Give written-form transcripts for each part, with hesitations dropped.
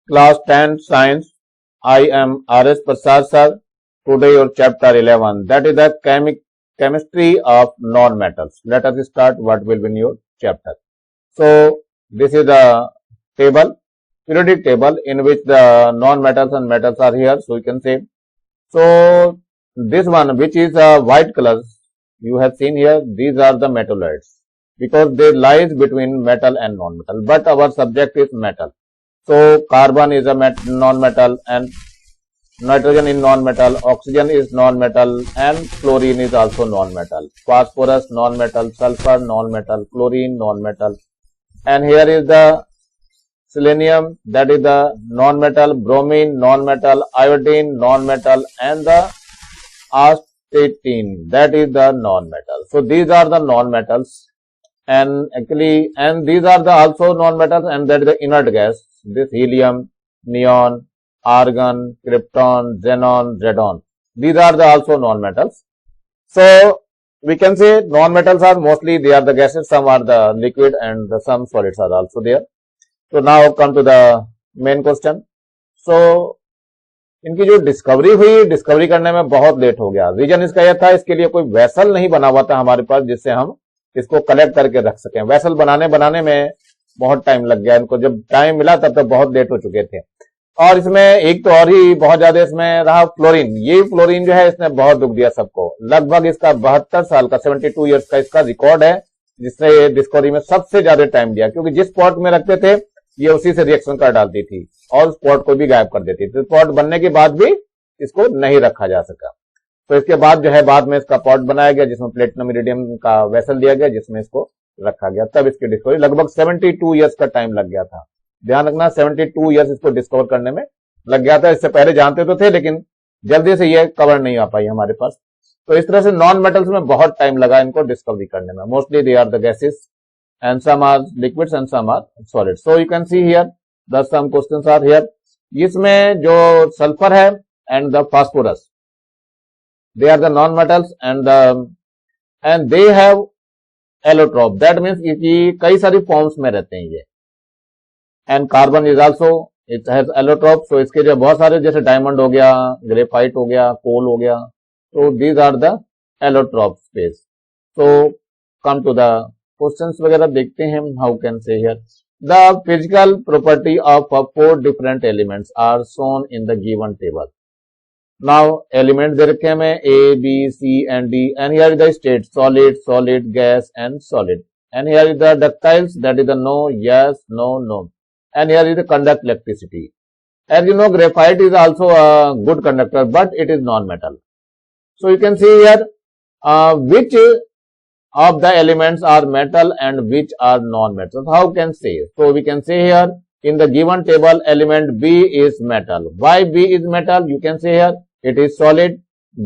Class 10 Science. I am R.S. Prasad sir. Today your chapter 11. That is the chemistry of non-metals. Let us start what will be in your chapter. So this is the table, periodic table in which the non-metals and metals are here. So you can say. So this one which is white colors you have seen here. These are the metalloids because they lies between metal and non-metal. But our subject is metal. So carbon is a non-metal and nitrogen is non-metal, oxygen is non-metal and chlorine is also non-metal. Phosphorus non-metal, sulfur non-metal, chlorine non-metal. And here is the selenium, that is the non-metal, bromine non-metal, iodine non-metal and the astatine, that is the non-metal. So these are the non-metals and actually these are the also non-metals and that is the inert gas. This helium, neon, argon, krypton, xenon, radon. These are the also non-metals. So we can say non-metals are mostly they are the gases, some are the liquid and some solids are also there. So now come to the main question. So इनकी जो discovery हुई, discovery करने में बहुत late हो गया. Reason इसका यह था, इसके लिए कोई वेसल नहीं बना हुआ था हमारे पास जिससे हम इसको कलेक्ट करके रख सकें. वेसल बनाने में बहुत टाइम लग गया. इनको जब टाइम मिला तब तक बहुत लेट हो चुके थे. और इसमें एक तो और ही बहुत ज्यादा इसमें रहा फ्लोरीन. ये फ्लोरीन जो है इसने बहुत दुख दिया सबको. लगभग इसका 72 साल का 72 ईयर्स का इसका रिकॉर्ड है जिसने ये डिस्कवरी में सबसे ज्यादा टाइम दिया. क्योंकि जिस स्पॉट में रखते थे ये उसी से रिएक्शन कर डालती थी और स्पॉट को भी गायब कर देती थी. स्पॉट बनने के बाद भी इसको नहीं रखा जा सका. तो इसके बाद जो है बाद में इसका पॉट बनाया गया जिसमें प्लेटिनम इरिडियम का वेसल दिया गया जिसमें इसको रखा गया. तब इसकी डिस्कवरी लगभग 72 ईयर्स का टाइम लग गया था. ध्यान रखना 72 ईयर्स इसको डिस्कवर करने में लग गया था. इससे पहले जानते तो थे लेकिन जल्दी से ये कवर नहीं आ पाई हमारे पास. तो इस तरह से नॉन मेटल्स में बहुत टाइम लगा इनको डिस्कवरी करने में. Mostly they are the gases and some are liquids and some are solids. So you can see here the some questions are here. इसमें जो सल्फर है and the phosphorus, they are the non-metals and they have allotrope. That means कि कई सारी forms में रहते हैं ये. And carbon is also it has allotrope. So इसके जो बहुत सारे जैसे डायमंड हो गया, ग्रेफाइट हो गया, कोल हो गया. So these are the allotrope space. So come to the questions वगैरह देखते हैं. How can say here the physical property of 4 different elements are shown in the given table. Now element दे रखे हमें A B C and D and here is the state solid, solid, gas and solid. And here is the ductiles, that is the no, yes, no, no. And here is the conduct electricity. As you know graphite is also a good conductor but it is non metal. So you can see here which of the elements are metal and which are non-metals. How can say? So we can say here in the given table element B is metal. Why B is metal? You can say here it is solid,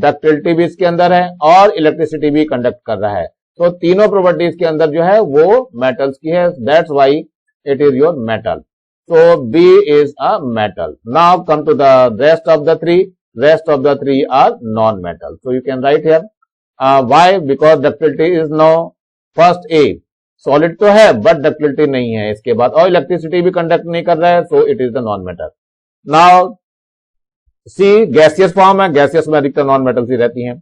ductility भी इसके अंदर है और electricity भी conduct कर रहा है. तो तीनों प्रॉपर्टीज के अंदर जो है वो मेटल्स की है. That's why it is your metal. So B is a metal. Now come to the rest of the three. Rest of the three are non-metal. So you can write here. Why? Because ductility is no. First A solid तो है but ductility नहीं है इसके बाद और electricity भी conduct नहीं कर रहा है. So it is the non-metal. Now C gaseous form है. गैसियस में अधिकतर नॉन मेटल्स ही रहती हैं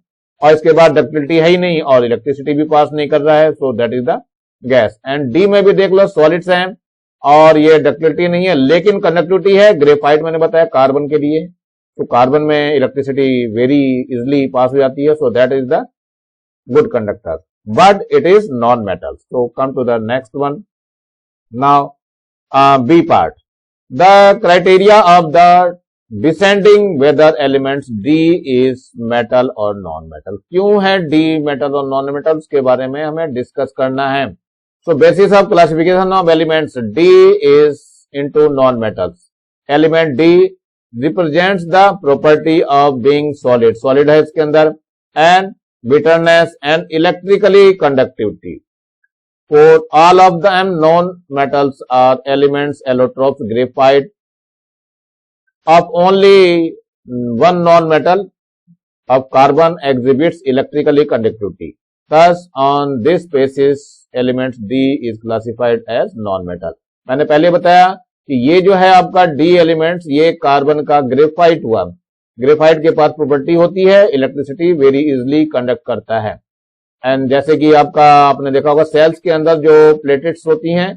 और इसके बाद डक्टिलिटी है ही नहीं और इलेक्ट्रिसिटी भी पास नहीं कर रहा है. So that is the gas. And D में भी देख लो सॉलिड्स हैं और ये डक्टिलिटी नहीं है लेकिन कंडक्टिविटी है. ग्रेफाइट मैंने बताया कार्बन के लिए. तो कार्बन में इलेक्ट्रिसिटी वेरी इजिली पास हो जाती है. So that is the good conductor but it is non-metal. So come to the next one. Now B part, the criteria of the descending whether elements D is metal or non-metal. क्यों है D metal और non-metal के बारे में हमें discuss करना है. So basis of classification of elements, D is into non-metals. Element D represents the property of being solid. Solid है इसके अंदर and bitterness and electrically conductivity. For all of them non-metals are elements allotropes. Graphite of only one non-metal of carbon exhibits electrically conductivity. Thus on this basis element D is classified as non-metal. मैंने पहले बताया कि ये जो है आपका D elements, ये carbon का ग्रेफाइट हुआ। ग्रेफाइट के पास प्रॉपर्टी होती है इलेक्ट्रिसिटी वेरी इजिली कंडक्ट करता है। एंड जैसे कि आपने देखा होगा सेल्स के अंदर जो प्लेटेट्स होती हैं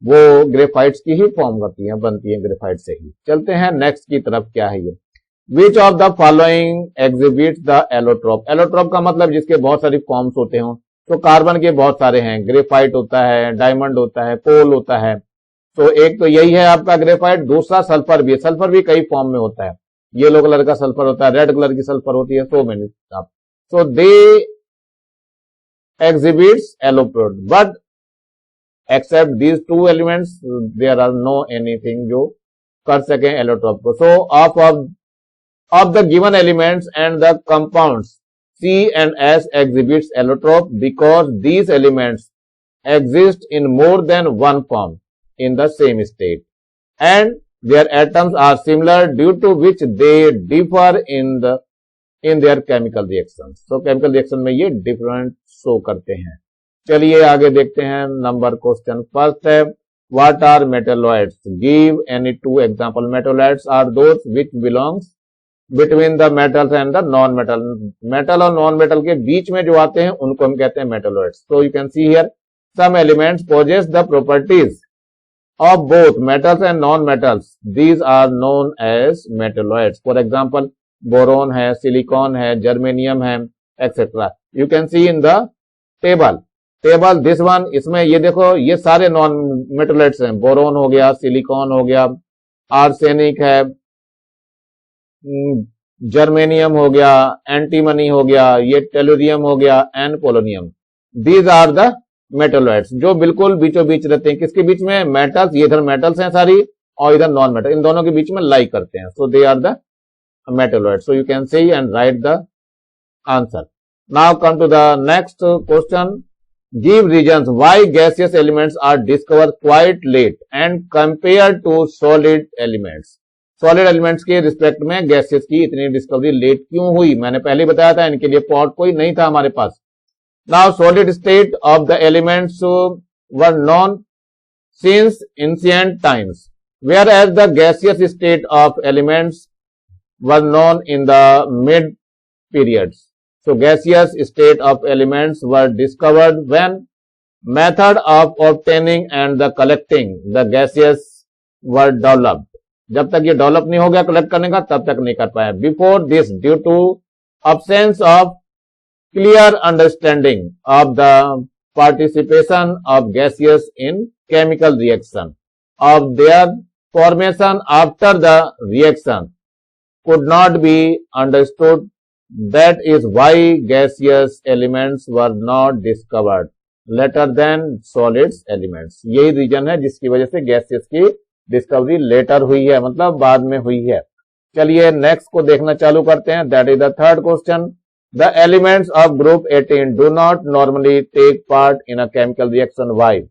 वो ग्रेफाइट्स की ही फॉर्म करती हैं, बनती हैं ग्रेफाइट से ही। चलते हैं नेक्स्ट की तरफ, क्या है ये, which of the following exhibits the allotrope. Allotrope का मतलब जिसके बहुत सारी फॉर्म्स होते हो, तो कार्बन के बहुत सारे हैं, ग्रेफाइट होता है, डायमंड होता है, कोल होता है। तो एक तो यही है आपका ग्रेफाइट, दूसरा सल्फर भी है। सल्फर भी कई फॉर्म में होता है, येलो कलर का सल्फर होता है, रेड कलर की सल्फर होती है, so many. So they exhibits allotrope, but except these two elements there are no anything जो कर सके एलोट्रोप को। सो of the given elements and the compounds C and S exhibits allotrope because these elements exist in more than one form in the same state and their atoms are similar, due to which they differ in their chemical reactions. So chemical reaction में ये different show करते हैं। चलिए आगे देखते हैं number question. First है what are metalloids? Give any two example. Metalloids are those which belongs between the metals and the non metal. Metal और नॉन मेटल के बीच में जो आते हैं उनको हम कहते हैं metalloids. So you can see here some elements possess the properties of both metals and non metals, these are known as metalloids. For example boron है, सिलिकॉन है, जर्मेनियम है, etcetera. You can see in the table this one. इसमें ये देखो ये सारे non metalloids हैं। Boron हो गया, सिलिकॉन हो गया, आर्सेनिक है, जर्मेनियम हो गया, एंटीमनी हो गया, ये टेलुरियम हो गया and polonium. These are the metalloids जो बिल्कुल बीचों बीच रहते हैं। किसके बीच में? मेटल्स, ये इधर मेटल्स हैं सारी और इधर नॉन मेटल, इन दोनों के बीच में लाई करते हैं। So they are the metalloids. So you can see and write the answer. Now come to the next question. Give reasons why gaseous elements are discovered quite late and compare to solid elements. Solid elements के respect में gases की इतनी discovery late क्यों हुई? मैंने पहले बताया था, इनके लिए पॉट कोई नहीं था हमारे पास। Now solid state of the elements were known since ancient times, where as the gaseous state of elements were known in the mid periods. So gaseous state of elements were discovered when method of obtaining and the collecting the gaseous were developed. जब तक ये develop नहीं हो गया collect करने का, तब तक नहीं कर पाया। Before this, due to absence of clear understanding of the participation of gases in chemical reaction, of their formation after the reaction could not be understood. That is why gaseous elements were not discovered later than solids elements. यही reason है जिसकी वजह से gases की discovery letter हुई है, मतलब बाद में हुई है। चलिए नेक्स्ट को देखना चालू करते हैं। That is the third question. The elements of group 18 do not normally take part in a chemical reaction. Why?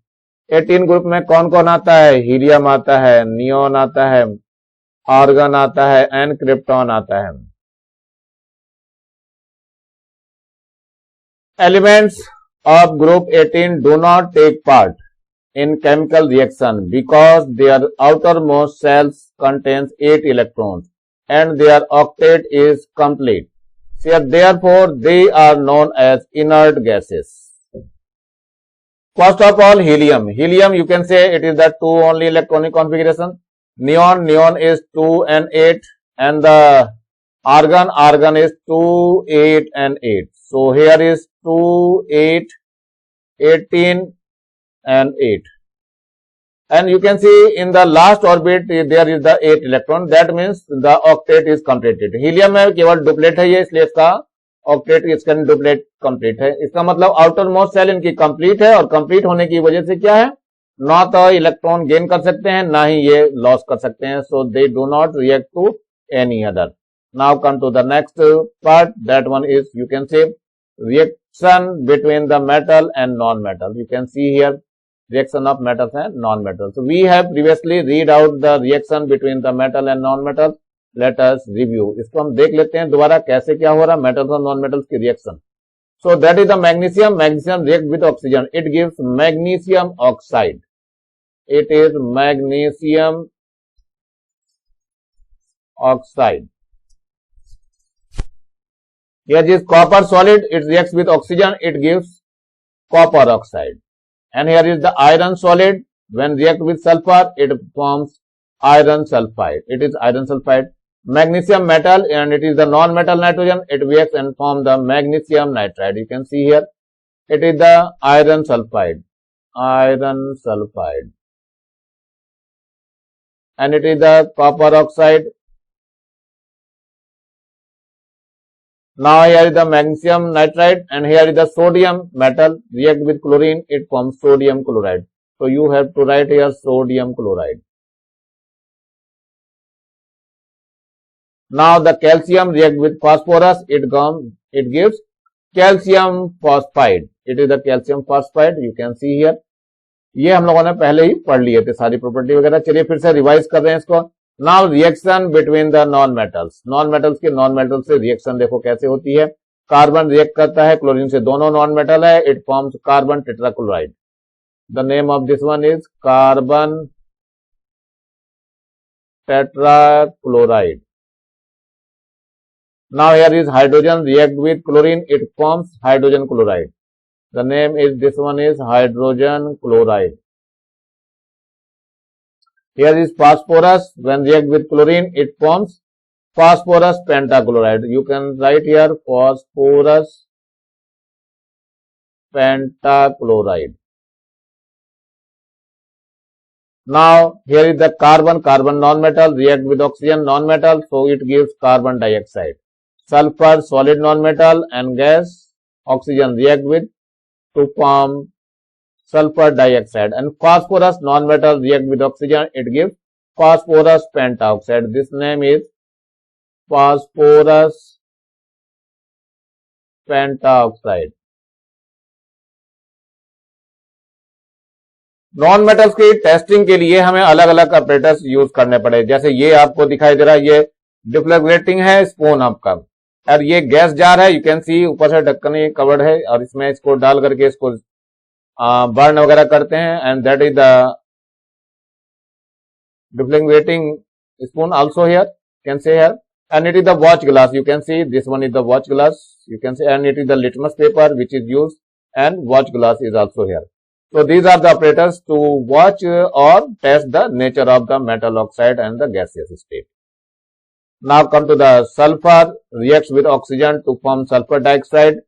18 group में कौन कौन आता है? हीलियम आता है, नियोन आता है, आर्गन आता है एंड क्रिप्टॉन आता है। Elements of group 18 do not take part in chemical reaction because their outermost shells contains 8 electrons and their octet is complete. So therefore they are known as inert gases. First of all, helium. Helium, you can say it is the 2 only electronic configuration. Neon is 2 and 8, and the argon is 2, 8 and 8. So here is 2, 8, 18 and 8, and you can see in the last orbit there is the 8 electron. That means the octet is completed. Helium में केवल duplet है ये, इसलिए इसका octet इसका duplet complete है। इसका मतलब आउटर मोस्ट सेल इनकी कंप्लीट है, और कंप्लीट होने की वजह से क्या है, ना तो इलेक्ट्रॉन गेन कर सकते हैं ना ही ये लॉस कर सकते हैं। So they do not react to any other. Now come to the next part. That one is, you can say, reaction between the metal and non metal. You can see here reaction of metals and non-metals. So we have previously read out the reaction between the metal and non-metal. Let us review. इसको हम देख लेते हैं दोबारा कैसे क्या हो रहा metals और non-metals की reaction. So that is the magnesium. Magnesium react with oxygen. It gives magnesium oxide. It is magnesium oxide. Here is copper solid, it reacts with oxygen, it gives copper oxide. And here is the iron solid, when react with sulfur, it forms iron sulfide. It is iron sulfide. Magnesium metal, and it is the non-metal nitrogen, it reacts and forms the magnesium nitride. You can see here, it is the iron sulfide. Iron sulfide. And it is the copper oxide. Now here is the magnesium nitride, and here is the sodium metal, react with chlorine, it forms sodium chloride. So you have to write here sodium chloride. Now the calcium react with phosphorus, it gives calcium phosphide. It is the calcium phosphide, you can see here. ये हम लोगों ने पहले ही पढ़ लिए थे सारी property वगैरह. चलिए फिर से रिवाइज कर रहे हैं इसको. Now reaction between the non metals. Non metals के नॉन मेटल से रिएक्शन देखो कैसे होती है. कार्बन रिएक्ट करता है क्लोरीन से, दोनों नॉन मेटल है, it forms carbon tetrachloride. The name of this one is carbon tetrachloride. Now here is hydrogen react with chlorine, it forms hydrogen chloride. The name is, this one is hydrogen chloride. Here is phosphorus, when react with chlorine, it forms phosphorus pentachloride. You can write here phosphorus pentachloride. Now here is the carbon non-metal, react with oxygen non-metal, so it gives carbon dioxide. Sulfur solid non-metal, and gas oxygen react with to form sulfur dioxide. And phosphorus non-metal react with oxygen, it gives phosphorus pentaoxide. This name is phosphorus pentaoxide. Non metals की testing के लिए हमें अलग अलग operators use करने पड़े. जैसे ये आपको दिखाई दे रहा है, ये डिफ्लेग्रेटिंग है स्पून आपका, और ये गैस जार है. यू कैन सी ऊपर से ढक्कन कवर्ड है, और इसमें इसको डाल करके इसको बर्न वगैरह करते हैं. And that is the deflagrating spoon also here, can say here. And it is the watch glass. You can see this one is the watch glass, you can see. And it is the litmus paper which is use, and watch glass is also here. So these are the operators to watch or test the nature of the metal oxide and the gaseous state. Now come to the sulfur reacts with oxygen to form sulfur dioxide,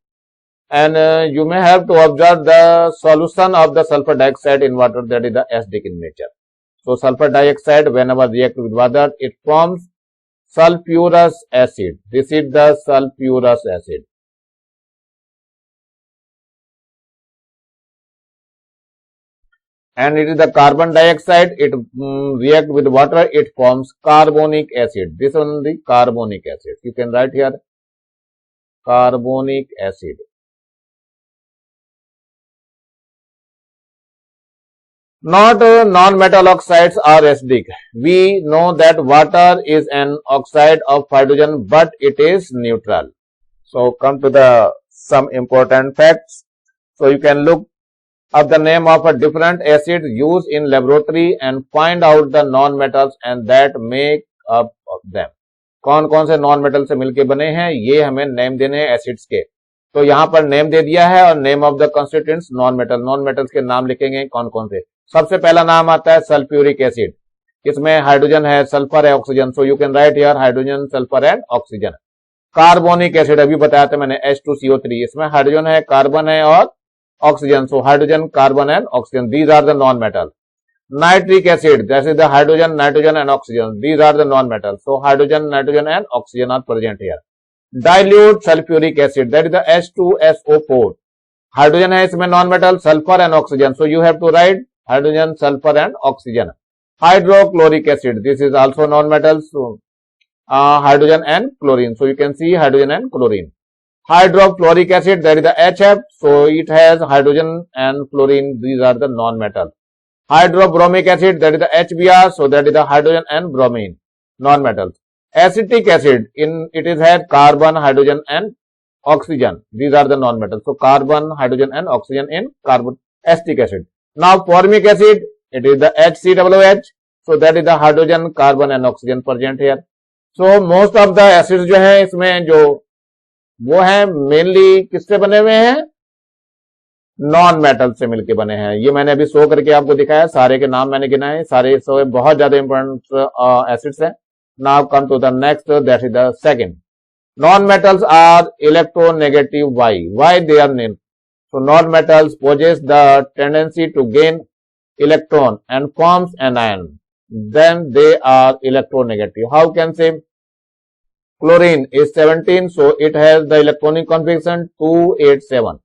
and you may have to observe the solution of the sulfur dioxide in water, that is the acidic in nature. So sulfur dioxide whenever react with water, it forms sulfurous acid. This is the sulfurous acid. And it is the carbon dioxide, it react with water, it forms carbonic acid. This one is the carbonic acid. You can write here carbonic acid. Not non-metal oxides are acidic. We know that water is an oxide of hydrogen, but it is neutral. So come to the some important facts. So you can look of the name of a different acid used in laboratory and find out the non-metals and that make up of them. कौन कौन से non metal से मिलके बने हैं, ये हमें name देने हैं एसिड्स के. तो यहाँ पर नेम दे दिया है, और name of the constituents non metal. Non metals के नाम लिखेंगे कौन कौन से. सबसे पहला नाम आता है सल्फ्यूरिक एसिड. इसमें हाइड्रोजन है, सल्फर है, oxygen. So you can write here hydrogen, sulphur and oxygen. Carbonic acid अभी बताया था मैंने, H2CO3. इसमें हाइड्रोजन है, कार्बन है और oxygen. So hydrogen, carbon and oxygen, these are the non-metal. Nitric acid, that is the hydrogen, nitrogen and oxygen, these are the non-metal. So hydrogen, nitrogen and oxygen are present here. Dilute sulfuric acid, that is the H2SO4. Hydrogen है इसमें non-metal, sulfur and oxygen. So you have to write hydrogen, sulfur and oxygen. Hydrochloric acid, this is also non-metal. So hydrogen and chlorine. So you can see hydrogen and chlorine. Hydrofluoric acid, that is the HF, so it has hydrogen and fluorine, these are the non-metal. Hydrobromic acid, that is the HBr, so that is the hydrogen and bromine, non-metals. Acetic acid, it is had carbon, hydrogen and oxygen, these are the non-metals. So carbon, hydrogen and oxygen in carbon acetic acid. Now formic acid, it is the HCOOH, so that is the hydrogen, carbon and oxygen present here. So most of the acids जो है इसमें जो वो है mainly किससे बने हुए हैं, नॉन मेटल से मिलके बने हैं। ये मैंने अभी शो करके आपको दिखाया, सारे के नाम मैंने गिनाए, सारे बहुत ज्यादा इंपॉर्टेंट एसिड्स हैं। Now come to the next, that is the second, non metals are electronegative. Why they are name? So non-metals possess the tendency to gain electron and forms an ion. Then they are electronegative. How can say? Chlorine is 17, so it has the electronic configuration 287.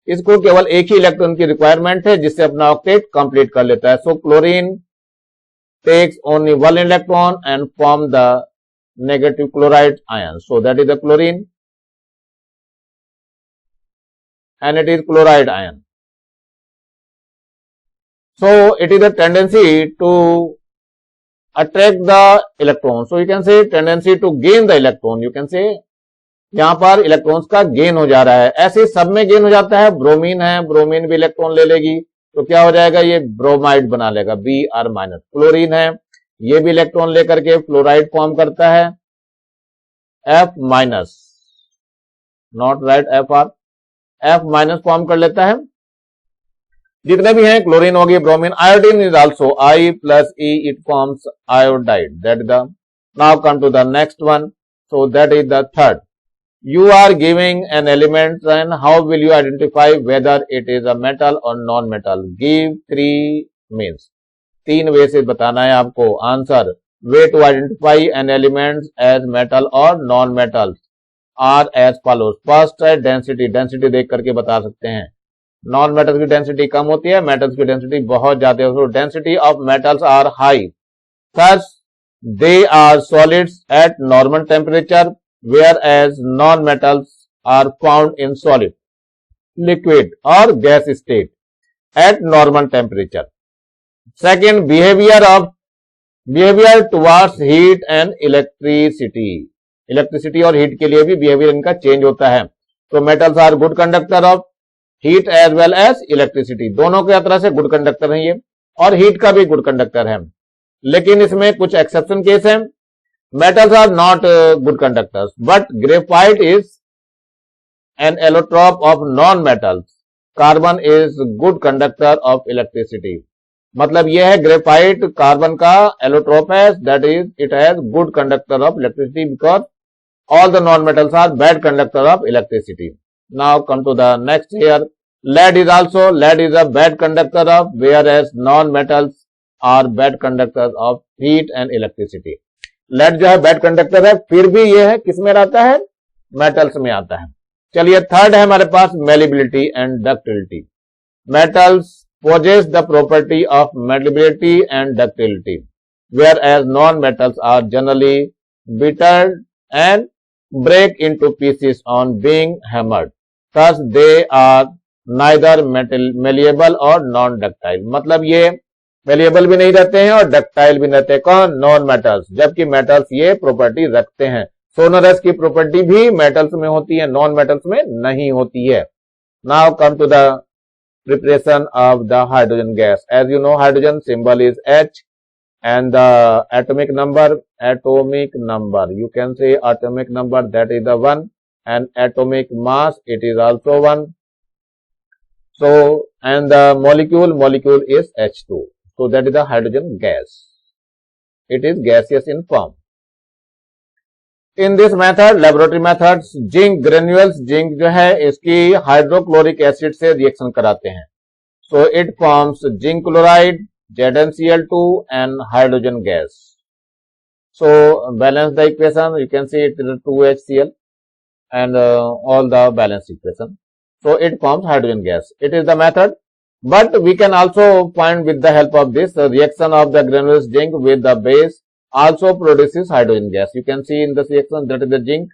इसको केवल एक ही electron की requirement है जिससे अपना octet complete कर लेता है। So chlorine takes only one electron and form the negative chloride ion. So that is the chlorine, and it is chloride ion. So it is a tendency to attract the electron. So you can say tendency to gain the electron. You can say यहां पर electrons का gain हो जा रहा है। ऐसे सब में गेन हो जाता है। ब्रोमीन है, ब्रोमीन भी इलेक्ट्रॉन ले लेगी तो क्या हो जाएगा, ये ब्रोमाइड बना लेगा, Br माइनस। क्लोरीन है, ये भी इलेक्ट्रॉन लेकर के फ्लोराइड फॉर्म करता है, F minus, not right Fr, F minus form कर लेता है। जितने भी हैं, क्लोरीन होगी, bromine. Iodine is also I plus E, it forms iodide. That the now come to the next one. So that is the third, you are giving an element and how will you identify whether it is a metal or non-metal? Give three means, तीन वे से बताना है आपको answer. way to identify an element as metal or non-metal are as follows. first है density, density देख करके बता सकते हैं। नॉन मेटल्स की डेंसिटी कम होती है, मेटल्स की डेंसिटी बहुत ज्यादा होती है। Density of metals are high, thus they are solids at normal temperature, whereas non-metals are found in solid, liquid or gas state at normal temperature. Second, behavior towards heat and electricity. Electricity और heat के लिए भी behaviour इनका change होता है। तो metals are good conductor of heat as well as electricity, दोनों के तरह से गुड कंडक्टर है ये, और हीट का भी गुड कंडक्टर है। लेकिन इसमें कुछ एक्सेप्शन केस है। Metals are not good conductors, but graphite is an allotrope of non-metals. Carbon is good conductor of electricity. मतलब यह है ग्रेफाइट कार्बन का एलोट्रोप है, that is it has good conductor of electricity because all the non-metals are bad conductor of electricity. Now come to the next here. Lead is a bad conductor of, whereas non-metals are bad conductors of heat and electricity. Lead जो है bad conductor है, फिर भी ये है किस में आता है, मेटल्स में आता है। चलिए थर्ड है हमारे पास malleability and ductility. Metals possess the property of malleability and ductility, whereas non-metals are generally brittle and break into pieces on being hammered. Thus they are neither malleable or non-ductile. मतलब ये malleable भी नहीं रहते हैं और ductile भी नहीं रहते। कौन? Non metals. जबकि मेटल्स ये प्रॉपर्टी रखते हैं। सोनरस की प्रॉपर्टी भी मेटल्स में होती है, नॉन मेटल्स में नहीं होती है। Now come to the preparation of the hydrogen gas. As you know, hydrogen symbol is H and the atomic number you can say atomic number, that is the 1, and atomic mass, it is also 1. So and the molecule is H2. So that is the hydrogen gas. It is gaseous in form. In this method, laboratory methods, zinc granules, zinc जो है इसकी hydrochloric acid से reaction कराते हैं। So it forms zinc chloride, ZnCl2 and hydrogen gas. So balance the equation, you can see it is 2HCl and all the balance equation. So it forms hydrogen gas. It is the method. But we can also find with the help of this reaction of the granules zinc with the base also produces hydrogen gas. You can see in this reaction that is the zinc.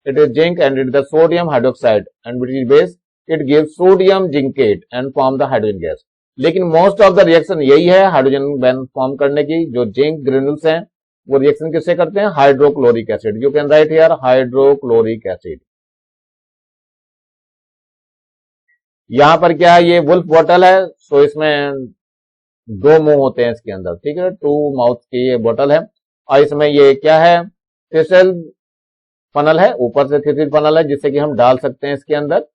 It is zinc and it is the sodium hydroxide, and which is base, it gives sodium zincate and form the hydrogen gas. लेकिन most of the reaction यही है hydrogen bond form करने की। जो zinc granules हैं वो reaction किससे करते हैं? Hydrochloric acid. You can write here hydrochloric acid. यहां पर क्या है, ये वुल्फ बॉटल है, सो इसमें दो मुंह होते हैं इसके अंदर, ठीक है, 2 माउथ की ये बॉटल है। और इसमें ये क्या है, थिसिल फनल है, ऊपर से थिसिल फनल है जिससे कि हम डाल सकते हैं इसके अंदर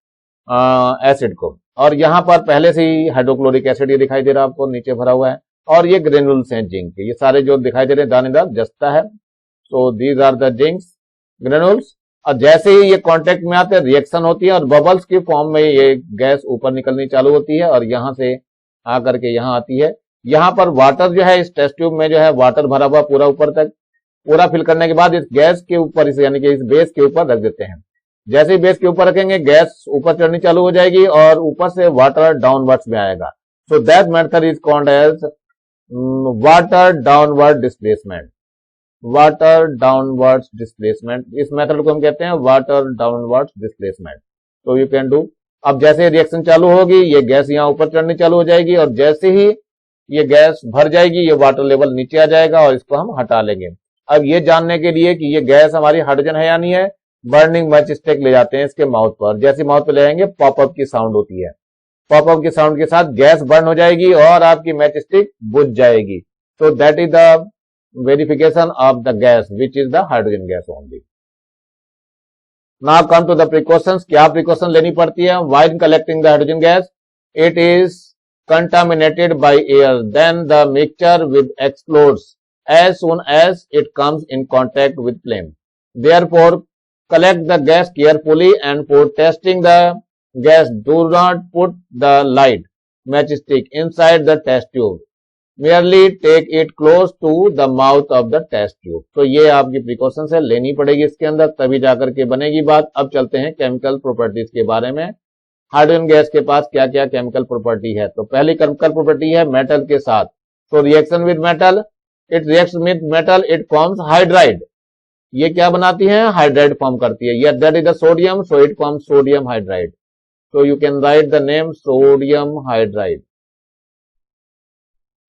एसिड को। और यहाँ पर पहले से ही हाइड्रोक्लोरिक एसिड ये दिखाई दे रहा है आपको, नीचे भरा हुआ है। और ये ग्रेनुल्स हैं जिंक के, ये सारे जो दिखाई दे रहे हैं दानेदार जस्ता है। So these are the zincs granules. और जैसे ही ये कांटेक्ट में आते हैं रिएक्शन होती है और बबल्स की फॉर्म में ये गैस ऊपर निकलनी चालू होती है और यहां से आकर के यहां आती है। यहां पर वाटर जो है, इस टेस्ट ट्यूब में जो है वाटर भरा हुआ पूरा ऊपर तक, पूरा फिल करने के बाद इस गैस के ऊपर, इस यानी कि इस बेस के ऊपर रख देते हैं। जैसे ही बेस के ऊपर रखेंगे गैस ऊपर चढ़नी चालू हो जाएगी और ऊपर से वाटर डाउनवर्ड्स में आएगा। So that method is called as water downward displacement. Water downward displacement, इस मेथड को हम कहते हैं वाटर डाउनवर्ड डिस्प्लेसमेंट। तो यू कैन डू। अब जैसे रिएक्शन चालू होगी ये गैस यहाँ ऊपर चढ़नी चालू हो जाएगी और जैसे ही ये गैस भर जाएगी ये वाटर लेवल नीचे आ जाएगा और इसको हम हटा लेंगे। अब ये जानने के लिए कि ये गैस हमारी हाइड्रोजन है या नहीं है, बर्निंग मैच स्टिक ले जाते हैं इसके माउथ पर। जैसे माउथ पे ले जाएंगे पॉपअप की साउंड होती है, पॉपअप की साउंड के साथ गैस बर्न हो जाएगी और आपकी मैच स्टिक बुझ जाएगी। So that is the verification of the gas which is the hydrogen gas only. Now come to the precautions. क्या प्रिकॉशन लेनी पड़ती है while collecting the hydrogen gas? It is contaminated by air, then the mixture with explodes as soon as it comes in contact with flame. Therefore, collect the gas carefully and for testing the gas, do not put the light matchstick inside the test tube. Merely take it close to the mouth of the test tube. तो ये आपकी precautions है, लेनी पड़ेगी इसके अंदर तभी जाकर के बनेगी बात। अब चलते हैं केमिकल प्रॉपर्टीज के बारे में। हाइड्रोजन गैस के पास क्या क्या केमिकल प्रॉपर्टी है? तो पहली केमिकल प्रॉपर्टी है मेटल के साथ। तो reaction with metal, it reacts with metal, it forms hydride. ये क्या बनाती है? हाइड्राइड फॉर्म करती है। That is the sodium, so it forms sodium hydride. So you can right the name sodium hydride.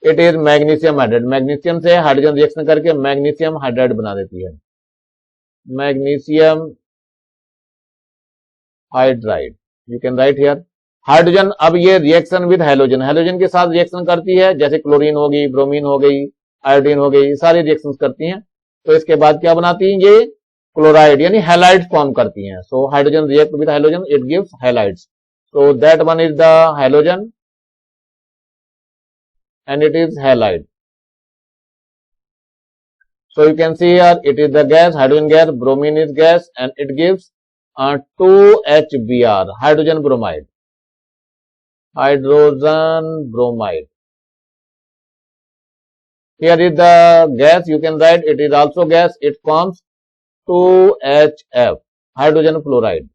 It is magnesium hydride, magnesium से hydrogen reaction करके magnesium hydride बना देती है, magnesium hydride. You can write here hydrogen. अब ये reaction with halogen, halogen के साथ reaction करती है, जैसे क्लोरीन हो गई, ब्रोमीन हो गई, आयोडीन हो गई, सारी रिएक्शन करती हैं। तो इसके बाद क्या बनाती हैं? ये क्लोराइड यानी हैलाइड फॉर्म करती हैं। So hydrogen react with halogen, it gives halides. So that one is the halogen and it is halide. So you can see here it is the gas, hydrogen gas, bromine is gas and it gives 2HBr, hydrogen bromide. Hydrogen bromide. Here is the gas, you can write it is also gas, it forms 2HF, hydrogen fluoride.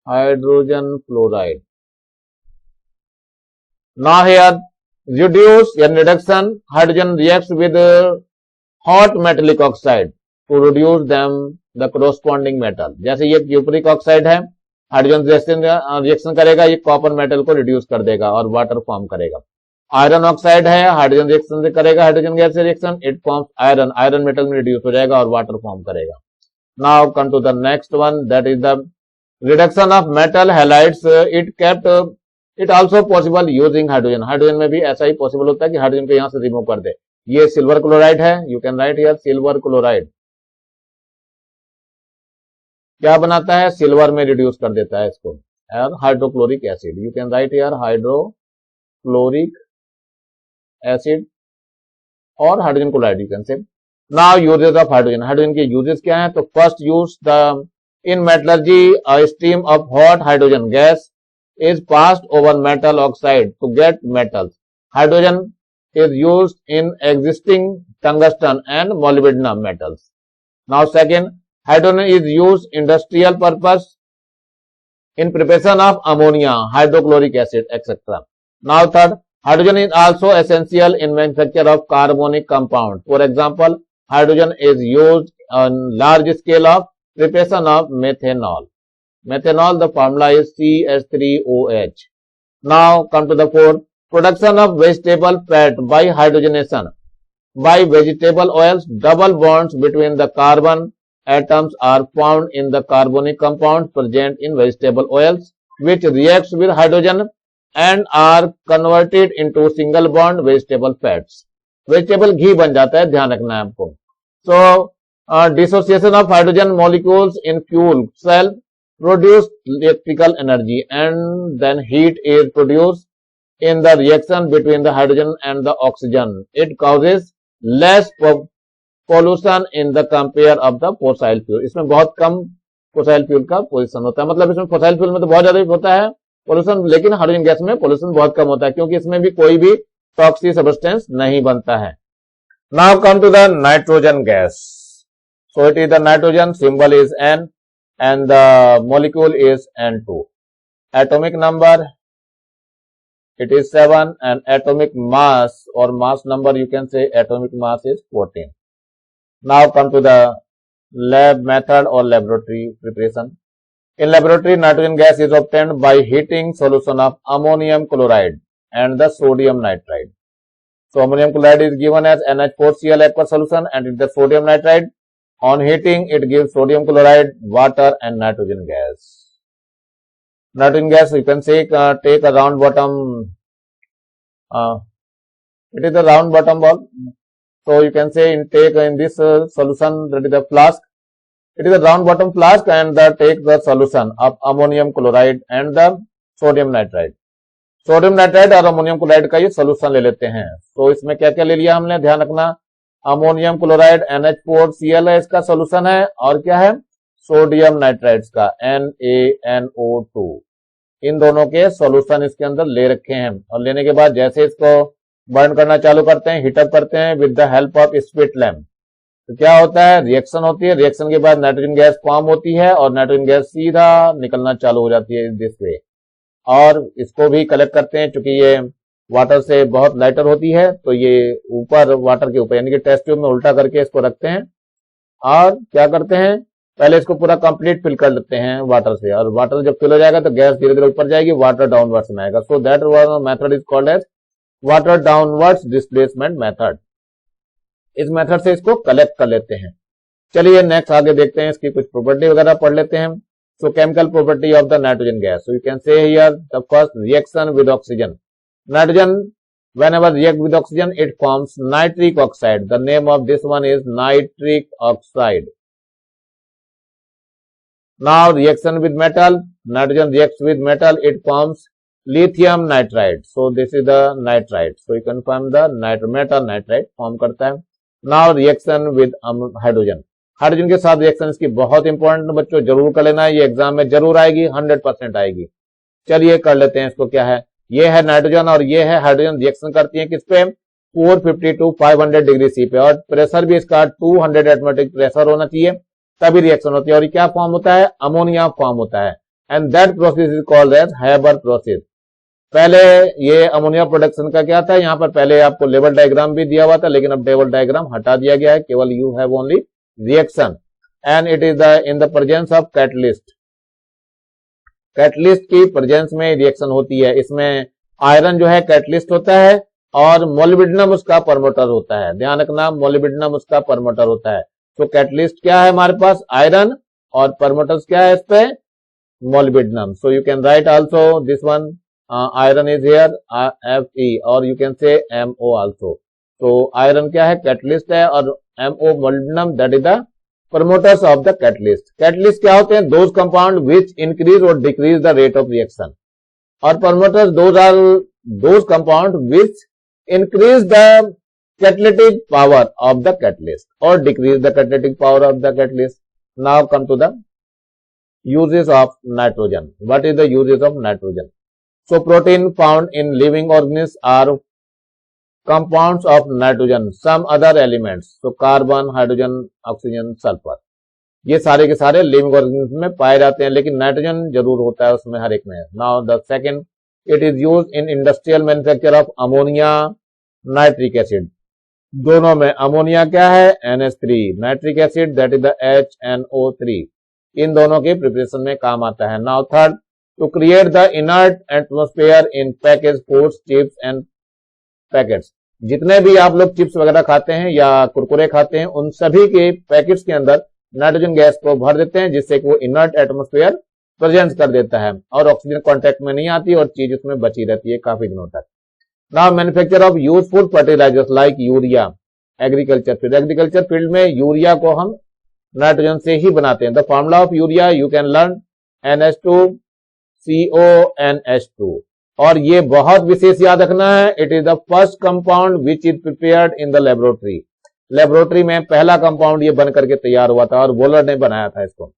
Hydrogen fluoride. Now here reduce and reduction, hydrogen reacts with hot metallic oxide to reduce them the corresponding metal. जैसे ये cupric oxide है, hydrogen reaction करेगा, ये copper metal को reduce कर देगा और water form करेगा। आयरन ऑक्साइड है, हाइड्रोजन रिएक्शन से करेगा, हाइड्रोजन गैस से reaction, it forms iron, iron metal में रिड्यूस हो जाएगा और वाटर फॉर्म करेगा। Now come to the next one, that is the reduction of metal halides. It also possible using hydrogen, hydrogen में भी ऐसा ही पॉसिबल होता है कि हाइड्रोजन को यहां से रिमूव कर दे। ये सिल्वर क्लोराइड है, you can write here silver chloride. क्या बनाता है? सिल्वर में रिड्यूस कर देता है इसको। और hydrochloric acid, you can write here hydrochloric acid और hydrogen chloride you can say. Now uses of hydrogen, hydrogen के यूजेस क्या है? तो first use the in metallurgy a stream of hot hydrogen gas is passed over metal oxide to get metals. Hydrogen is used in existing tungsten and molybdenum metals. Now second, hydrogen is used industrial purpose in preparation of ammonia, hydrochloric acid, etc. Now third, hydrogen is also essential in manufacture of carbonic compound. For example, hydrogen is used on large scale of preparation of methanol. Methanol, the formula is CH3OH. Now come to the fourth, production of vegetable fat by hydrogenation. By vegetable oils, double bonds between the carbon atoms are found in the carbonic compounds present in vegetable oils, which reacts with hydrogen and are converted into single bond vegetable fats. Vegetable घी बन जाता है, ध्यान रखना है आपको। So dissociation of hydrogen molecules in fuel cell produce electrical energy and then heat is produce in the reaction between the hydrogen and the oxygen. It causes less pollution in the compare of the fossil fuel. इसमें बहुत कम fossil fuel का pollution होता है, मतलब इसमें fossil fuel में तो बहुत ज्यादा होता है पोल्यूशन, लेकिन हाइड्रोजन गैस में पोल्यूशन बहुत कम होता है क्योंकि इसमें भी कोई भी टॉक्सिक सब्सटेंस नहीं बनता है। Now come to the nitrogen gas. So it is the nitrogen, symbol is N and the molecule is N2. Atomic number it is 7 and atomic mass or mass number you can say atomic mass is 14. Now come to the lab method or laboratory preparation. In laboratory, nitrogen gas is obtained by heating solution of ammonium chloride and the sodium nitride. So ammonium chloride is given as NH4Cl aqueous solution and in the sodium nitride. On heating, it gives sodium chloride, water and nitrogen gas. Nitrogen gas you can say take a round bottom, it is a round bottom ball. So you can say take in this solution, that is the flask, it is a round bottom flask and take the solution of ammonium chloride and the sodium nitride. Sodium nitride और ammonium chloride का ये solution ले लेते हैं। तो इसमें क्या क्या ले लिया हमने, ध्यान रखना, अमोनियम क्लोराइड NH4Cl है इसका सोल्यूशन है, और क्या है सोडियम नाइट्राइड का NaNO2, इन दोनों के सॉल्यूशन इसके अंदर ले रखे हैं। और लेने के बाद जैसे इसको बर्न करना चालू करते हैं, हीटअप करते हैं with the help of spit lamp, तो क्या होता है रिएक्शन होती है, रिएक्शन के बाद नाइट्रोजन गैस फॉर्म होती है और नाइट्रोजन गैस सीधा निकलना चालू हो जाती है दिस वे। और इसको भी कलेक्ट करते हैं, चूंकि ये वाटर से बहुत लाइटर होती है तो ये ऊपर वाटर के ऊपर यानी कि टेस्ट ट्यूब में उल्टा करके इसको रखते हैं और क्या करते हैं पहले इसको पूरा कंप्लीट फिल कर लेते हैं वाटर से, और वाटर जब फिल हो जाएगा तो गैस धीरे धीरे ऊपर जाएगी, वाटर डाउनवर्ड्स में आएगा। So that method is called as water downwards displacement method. इस मेथड से इसको कलेक्ट कर लेते हैं। चलिए नेक्स्ट आगे देखते हैं, इसकी कुछ प्रॉपर्टी वगैरह पढ़ लेते हैं। सो chemical property of the nitrogen gas, so you can say here the first reaction with oxygen, nitrogen whenever react with oxygen it forms nitric oxide, the name of this one is nitric oxide. Now reaction with metal, nitrogen reacts with metal, it forms lithium nitride, so this is the nitride, so you can form the metal nitride form करता है। Now reaction with hydrogen, hydrogen के साथ reaction इसकी बहुत important बच्चों जरूर कर लेना है, ये एग्जाम में जरूर आएगी, 100% आएगी। चलिए कर लेते हैं इसको, क्या है ये है नाइट्रोजन और ये है हाइड्रोजन, रिएक्शन करती है किस पे 450 to 500 डिग्री सी पे, और प्रेशर भी इसका 200 एटमॉस्फेरिक प्रेशर होना चाहिए तभी रिएक्शन होती है, और ये क्या फॉर्म होता है अमोनिया फॉर्म होता है, and that process is called as Haber process. पहले ये अमोनिया प्रोडक्शन का क्या था, यहाँ पर पहले आपको लेवल डायग्राम भी दिया हुआ था लेकिन अब लेवल डायग्राम हटा दिया गया है, केवल you have only reaction and it is the in the presence of catalyst. Catalyst की प्रेजेंस में रिएक्शन होती है, इसमें आयरन जो है कैटलिस्ट होता है और मोलिब्डेनम उसका प्रमोटर होता है, ध्यान रखना मोलिब्डेनम उसका प्रमोटर होता है। तो कैटलिस्ट क्या है हमारे पास आयरन और प्रमोटर्स क्या है इस पे molybdenum, so you can right also this one iron is here Fe और यू कैन से MO आल्सो। तो आयरन क्या है कैटलिस्ट है और MO molybdenum that is the promoters of the catalyst। catalyst क्या होते हैं those compound which increase or decrease the rate of reaction, और promoters those are those compound which increase the catalytic power of the catalyst or decrease the catalytic power of the catalyst। Now come to the uses of nitrogen, what is the uses of nitrogen? So protein found in living organisms are compounds of nitrogen, some other elements, so carbon, hydrogen, oxygen, sulfur, ये सारे के सारे living organism में पाए जाते हैं लेकिन nitrogen जरूर होता है उसमें हर एक में। Now the second it is used in industrial manufacture of ammonia nitric acid, दोनों में अमोनिया क्या है NH3, nitric acid that is the HNO3, इन दोनों के प्रिपरेशन में काम आता है। Now third to create the inert atmosphere in package foods, chips and packets, जितने भी आप लोग चिप्स वगैरह खाते हैं या कुरकुरे खाते हैं उन सभी के पैकेट्स के अंदर नाइट्रोजन गैस को भर देते हैं जिससे कि वो इनर्ट एटमॉस्फेयर प्रेजेंट कर देता है और ऑक्सीजन कांटेक्ट में नहीं आती और चीज उसमें बची रहती है काफी दिनों तक। Now manufacture of useful fertilisers like urea, agriculture field में यूरिया को हम नाइट्रोजन से ही बनाते हैं। The formula of urea you can learn NH2CONH2, और ये बहुत विशेष याद रखना है, it is the first compound which is prepared in the laboratory. Laboratory में पहला कंपाउंड ये बन करके तैयार हुआ था और वोलर ने बनाया था इसको।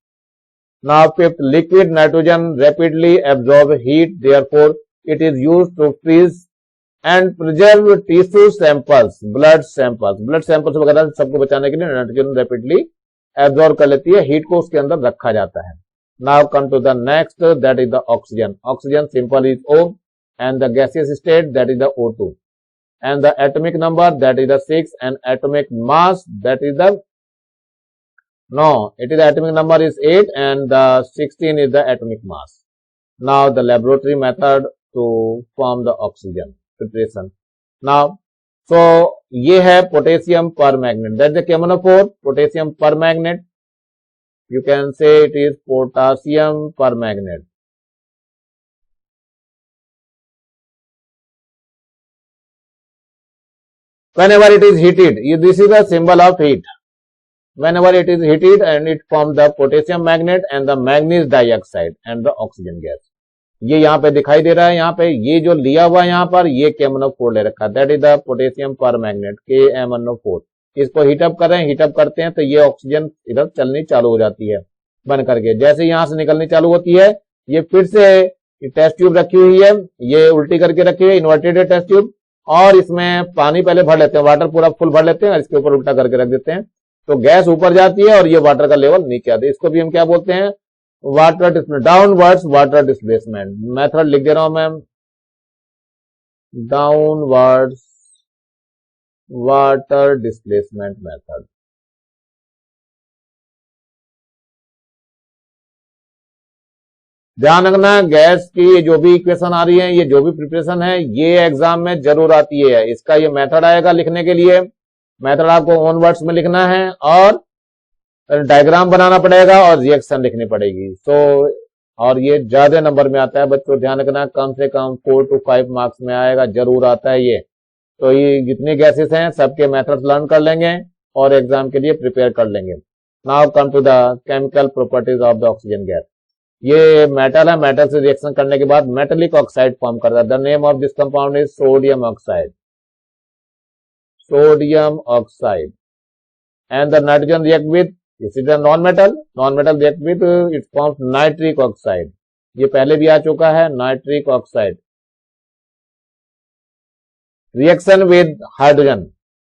Now fifth, liquid nitrogen rapidly absorb heat, therefore it is used to freeze and preserve tissue samples, blood samples वगैरह सबको बचाने के लिए नाइट्रोजन रैपिडली एब्जॉर्ब कर लेती है, हीट को उसके अंदर रखा जाता है। Now come to the next, that is the oxygen. Oxygen simple is O, and the gaseous state, that is the O2, and the atomic number, that is the 6, and atomic mass, that is the atomic number is 8 and the 16 is the atomic mass. Now the laboratory method to form the oxygen preparation. Now so ये है potassium permanganate, that is the chemonophore, potassium permanganate, you can say it is potassium permanganate. Whenever it is heated, this is the symbol of heat. Whenever it is heated and it forms the potassium magnet and the manganese dioxide and the oxygen gas. ये यहाँ पे दिखाई दे रहा है, यहाँ पे ये जो लिया हुआ यहाँ पर ये केमोनोफोर ले रखा है, that is the potassium permanganate KMnO4। इसको हीटअप कर रहे हैं, हीटअप करते हैं तो ये ऑक्सीजन इधर चलनी चालू हो जाती है बन करके। जैसे यहाँ से निकलनी चालू होती है, ये फिर से टेस्ट ट्यूब रखी हुई है, ये उल्टी करके रखी हुई है, इन्वर्टेड टेस्ट ट्यूब, और इसमें पानी पहले भर लेते हैं, वाटर पूरा फुल भर लेते हैं और इसके ऊपर उल्टा करके रख देते हैं, तो गैस ऊपर जाती है और ये वाटर का लेवल नीचे आता है। इसको भी हम क्या बोलते हैं, water displacement, downwards water displacement. Method लिख दे रहा हूं मैं, डाउनवर्ड्स वाटर डिस्प्लेसमेंट मेथड। ध्यान रखना, गैस की जो भी इक्वेशन आ रही है, ये जो भी प्रिपरेशन है, ये एग्जाम में जरूर आती है। इसका ये मेथड आएगा लिखने के लिए, मेथड आपको ओन वर्ड्स में लिखना है और डायग्राम बनाना पड़ेगा और रिएक्शन लिखनी पड़ेगी। और ये ज्यादा नंबर में आता है बच्चों, ध्यान रखना, कम से कम 4 to 5 मार्क्स में आएगा, जरूर आता है ये। तो ये जितनी गैसेस हैं सबके मेथड्स लर्न कर लेंगे और एग्जाम के लिए प्रिपेयर कर लेंगे। Now come to the chemical properties of the oxygen gas. ये मेटल है, मेटल से रिएक्शन करने के बाद मेटेलिक ऑक्साइड फॉर्म करता है। The name of this compound is sodium oxide, and the nitrogen react with, this is the non metal react with, it forms nitric oxide. ये पहले भी आ चुका है, nitric oxide. Reaction with hydrogen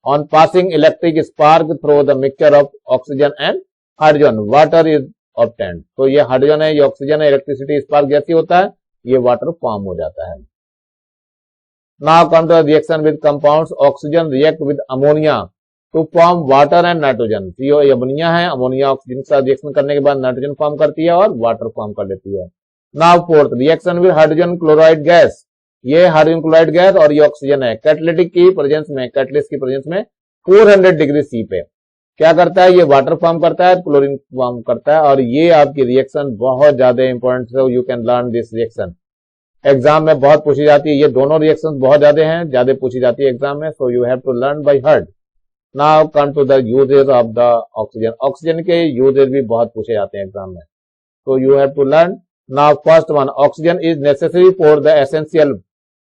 on passing electric spark through the mixture of oxygen and hydrogen, water is obtained. तो ये hydrogen है, ये ऑक्सीजन है, इलेक्ट्रिसिटी स्पार्क जैसी होता है, ये वाटर फॉर्म हो जाता है। Now come to reaction with compounds, oxygen react with ammonia to form water and nitrogen. तो ये अमोनिया है, अमोनिया ऑक्सीजन के साथ रिएक्शन करने के बाद नाइट्रोजन फॉर्म करती है और वाटर फॉर्म कर लेती है। Now fourth, reaction with hydrogen chloride gas. ये हाइड्रोजन क्लोराइड गैस और ये ऑक्सीजन है, कैटलिटिक की प्रेजेंस में, कैटलिस्ट की प्रेजेंस में 400 डिग्री C पे क्या करता है, ये वाटर फॉर्म करता है, क्लोरीन फॉर्म करता है, और ये आपकी रिएक्शन बहुत ज्यादा इंपॉर्टेंट है। You can learn this reaction, exam में बहुत पूछी जाती है। ये दोनों रिएक्शन बहुत ज्यादा पूछी जाती है एग्जाम में, so you have to learn by heart. Now come to the uses of the oxygen. Oxygen के यूजेस भी बहुत पूछे जाते हैं एग्जाम में, so you have to learn. Now first one, oxygen is necessary for the essential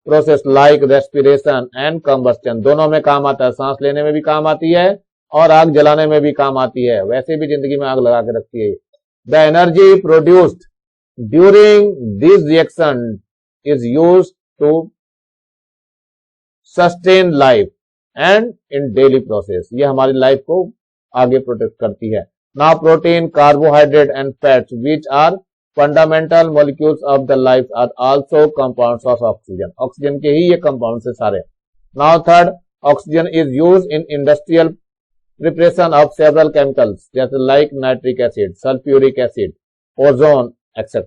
process like respiration and combustion. दोनों में काम आता है, सांस लेने में भी काम आती है और आग जलाने में भी काम आती है, वैसे भी जिंदगी में आग लगा के रखती है। The energy produced during this reaction is used to sustain life and in daily process. ये हमारी लाइफ को आगे प्रोटेक्ट करती है। Now protein, carbohydrate and fats which are fundamental molecules of the life are also compounds of oxygen. Oxygen के ही ये compound है सारे। Now third, oxygen is used in industrial preparation of several chemicals जैसे like nitric acid, sulfuric acid, ozone etc.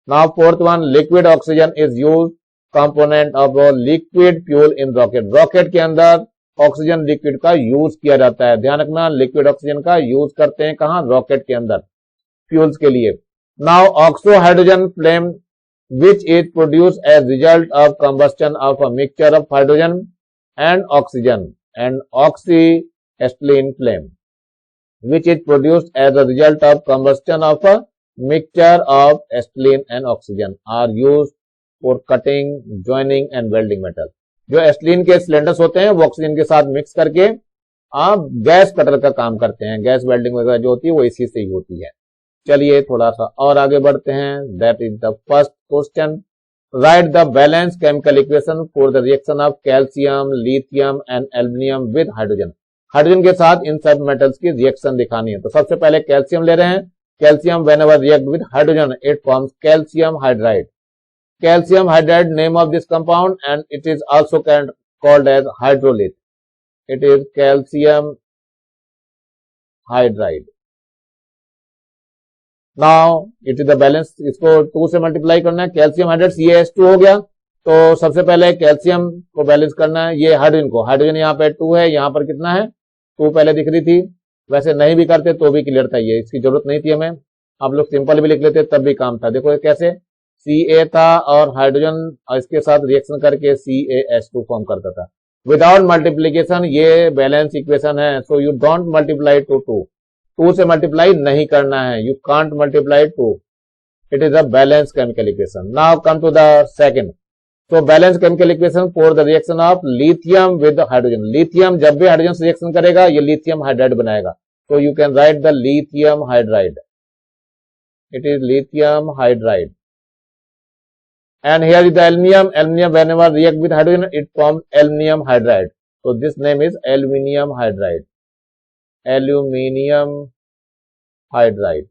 Now fourth one, liquid oxygen is used component of a liquid fuel in rocket. Rocket के अंदर oxygen liquid का use किया जाता है, ध्यान रखना, liquid oxygen का यूज करते हैं कहां, रॉकेट के अंदर फ्यूल्स के लिए। Now oxo hydrogen flame which is produced as result of combustion of a mixture of hydrogen and oxygen and oxyacetylene flame, which is produced as a result of combustion of a mixture of acetylene and oxygen are used for cutting, joining and welding metal. जो एस्टिलीन के cylinders होते हैं वो oxygen के साथ mix करके आप gas cutter का काम करते हैं, गैस वेल्डिंग वगैरह जो होती है वो इसी से ही होती है। चलिए थोड़ा सा और आगे बढ़ते हैं। That is the first question, right the balance chemical equation for the reaction of calcium, lithium and aluminium with hydrogen. Hydrogen के साथ इन सब मेटल्स की रिएक्शन दिखानी है। तो सबसे पहले कैल्शियम ले रहे हैं। Calcium whenever react with hydrogen it forms calcium hydride. Calcium hydride, name of this compound, and it is also called as hydrolith. It is calcium hydride. Now it is the balance, इसको 2 से multiply करना है। Calcium hydride CaH2 हो गया। तो सबसे पहले calcium को बैलेंस करना है, ये हाइड्रोजन को। हाइड्रोजन यहाँ पे 2 है, यहाँ पर कितना है 2 पहले दिख रही थी। वैसे नहीं भी करते तो भी क्लियर था, ये इसकी जरूरत नहीं थी हमें। आप लोग सिंपल भी लिख लेते तब भी काम था। देखो कैसे Ca था और हाइड्रोजन इसके साथ रिएक्शन करके CaH2 फॉर्म करता था। विदाउट मल्टीप्लीकेशन ये बैलेंस इक्वेशन है। So you don't multiply to 2 से मल्टीप्लाई नहीं करना है। You can't multiply 2। It is a balance chemical equation. Now come to the second. So balance chemical equation for the reaction of lithium with hydrogen. Lithium जब भी hydrogen से reaction करेगा ये lithium hydride बनाएगा। सो you can right the lithium hydride. It is lithium hydride. And here is the aluminium. Aluminium whenever react with hydrogen, it forms aluminium hydride. So this name is aluminium hydride. Aluminium hydride.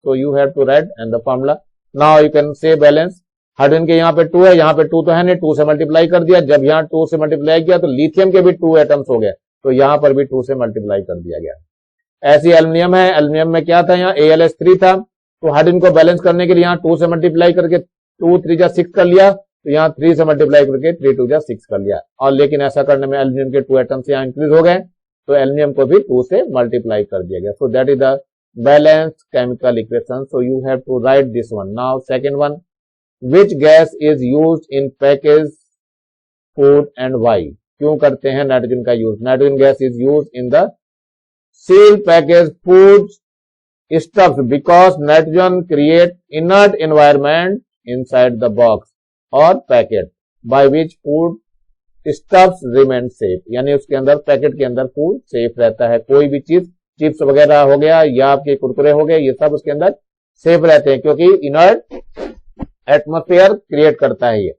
So you have to write and the formula. Now you can say balance. Hydrogen के यहाँ पे 2 है, यहाँ पे 2 तो है नहीं, 2 से मल्टीप्लाई कर दिया। जब यहाँ 2 से मल्टीप्लाई किया तो लिथियम के भी 2 एटम्स हो गए, तो यहाँ पर भी 2 से मल्टीप्लाई कर दिया गया। ऐसी एल्यूमिनियम है। एल्यूमिनियम में क्या था, यहाँ ALH3 था। तो हाइड्रोजन को बैलेंस करने के लिए यहाँ 2 से मल्टीप्लाई करके 2 3 जा 6 कर लिया, तो यहाँ 3 से मल्टीप्लाई करके 3 2 जा 6 कर लिया। और लेकिन ऐसा करने में एल्यूमिनियम के 2 एटम्स यहाँ इंक्रीज हो गए, तो एल्यूमिनियम को भी 2 से मल्टीप्लाई कर दिया गया। So that is the balance chemical equation. So you have to write this one. Now second one, which gas is used in package food and why. क्यों करते हैं नाइट्रोजन का use? Nitrogen gas is used in the seal package food stuffs because nitrogen create inert environment inside the box or packet by which food stuffs remain safe। यानी उसके अंदर packet के अंदर food safe रहता है। कोई भी चीज, चिप्स वगैरह हो गया या आपके कुरकुरे हो गए, ये सब उसके अंदर सेफ रहते हैं क्योंकि इनर्ट एटमोस्फेयर क्रिएट करता है ये।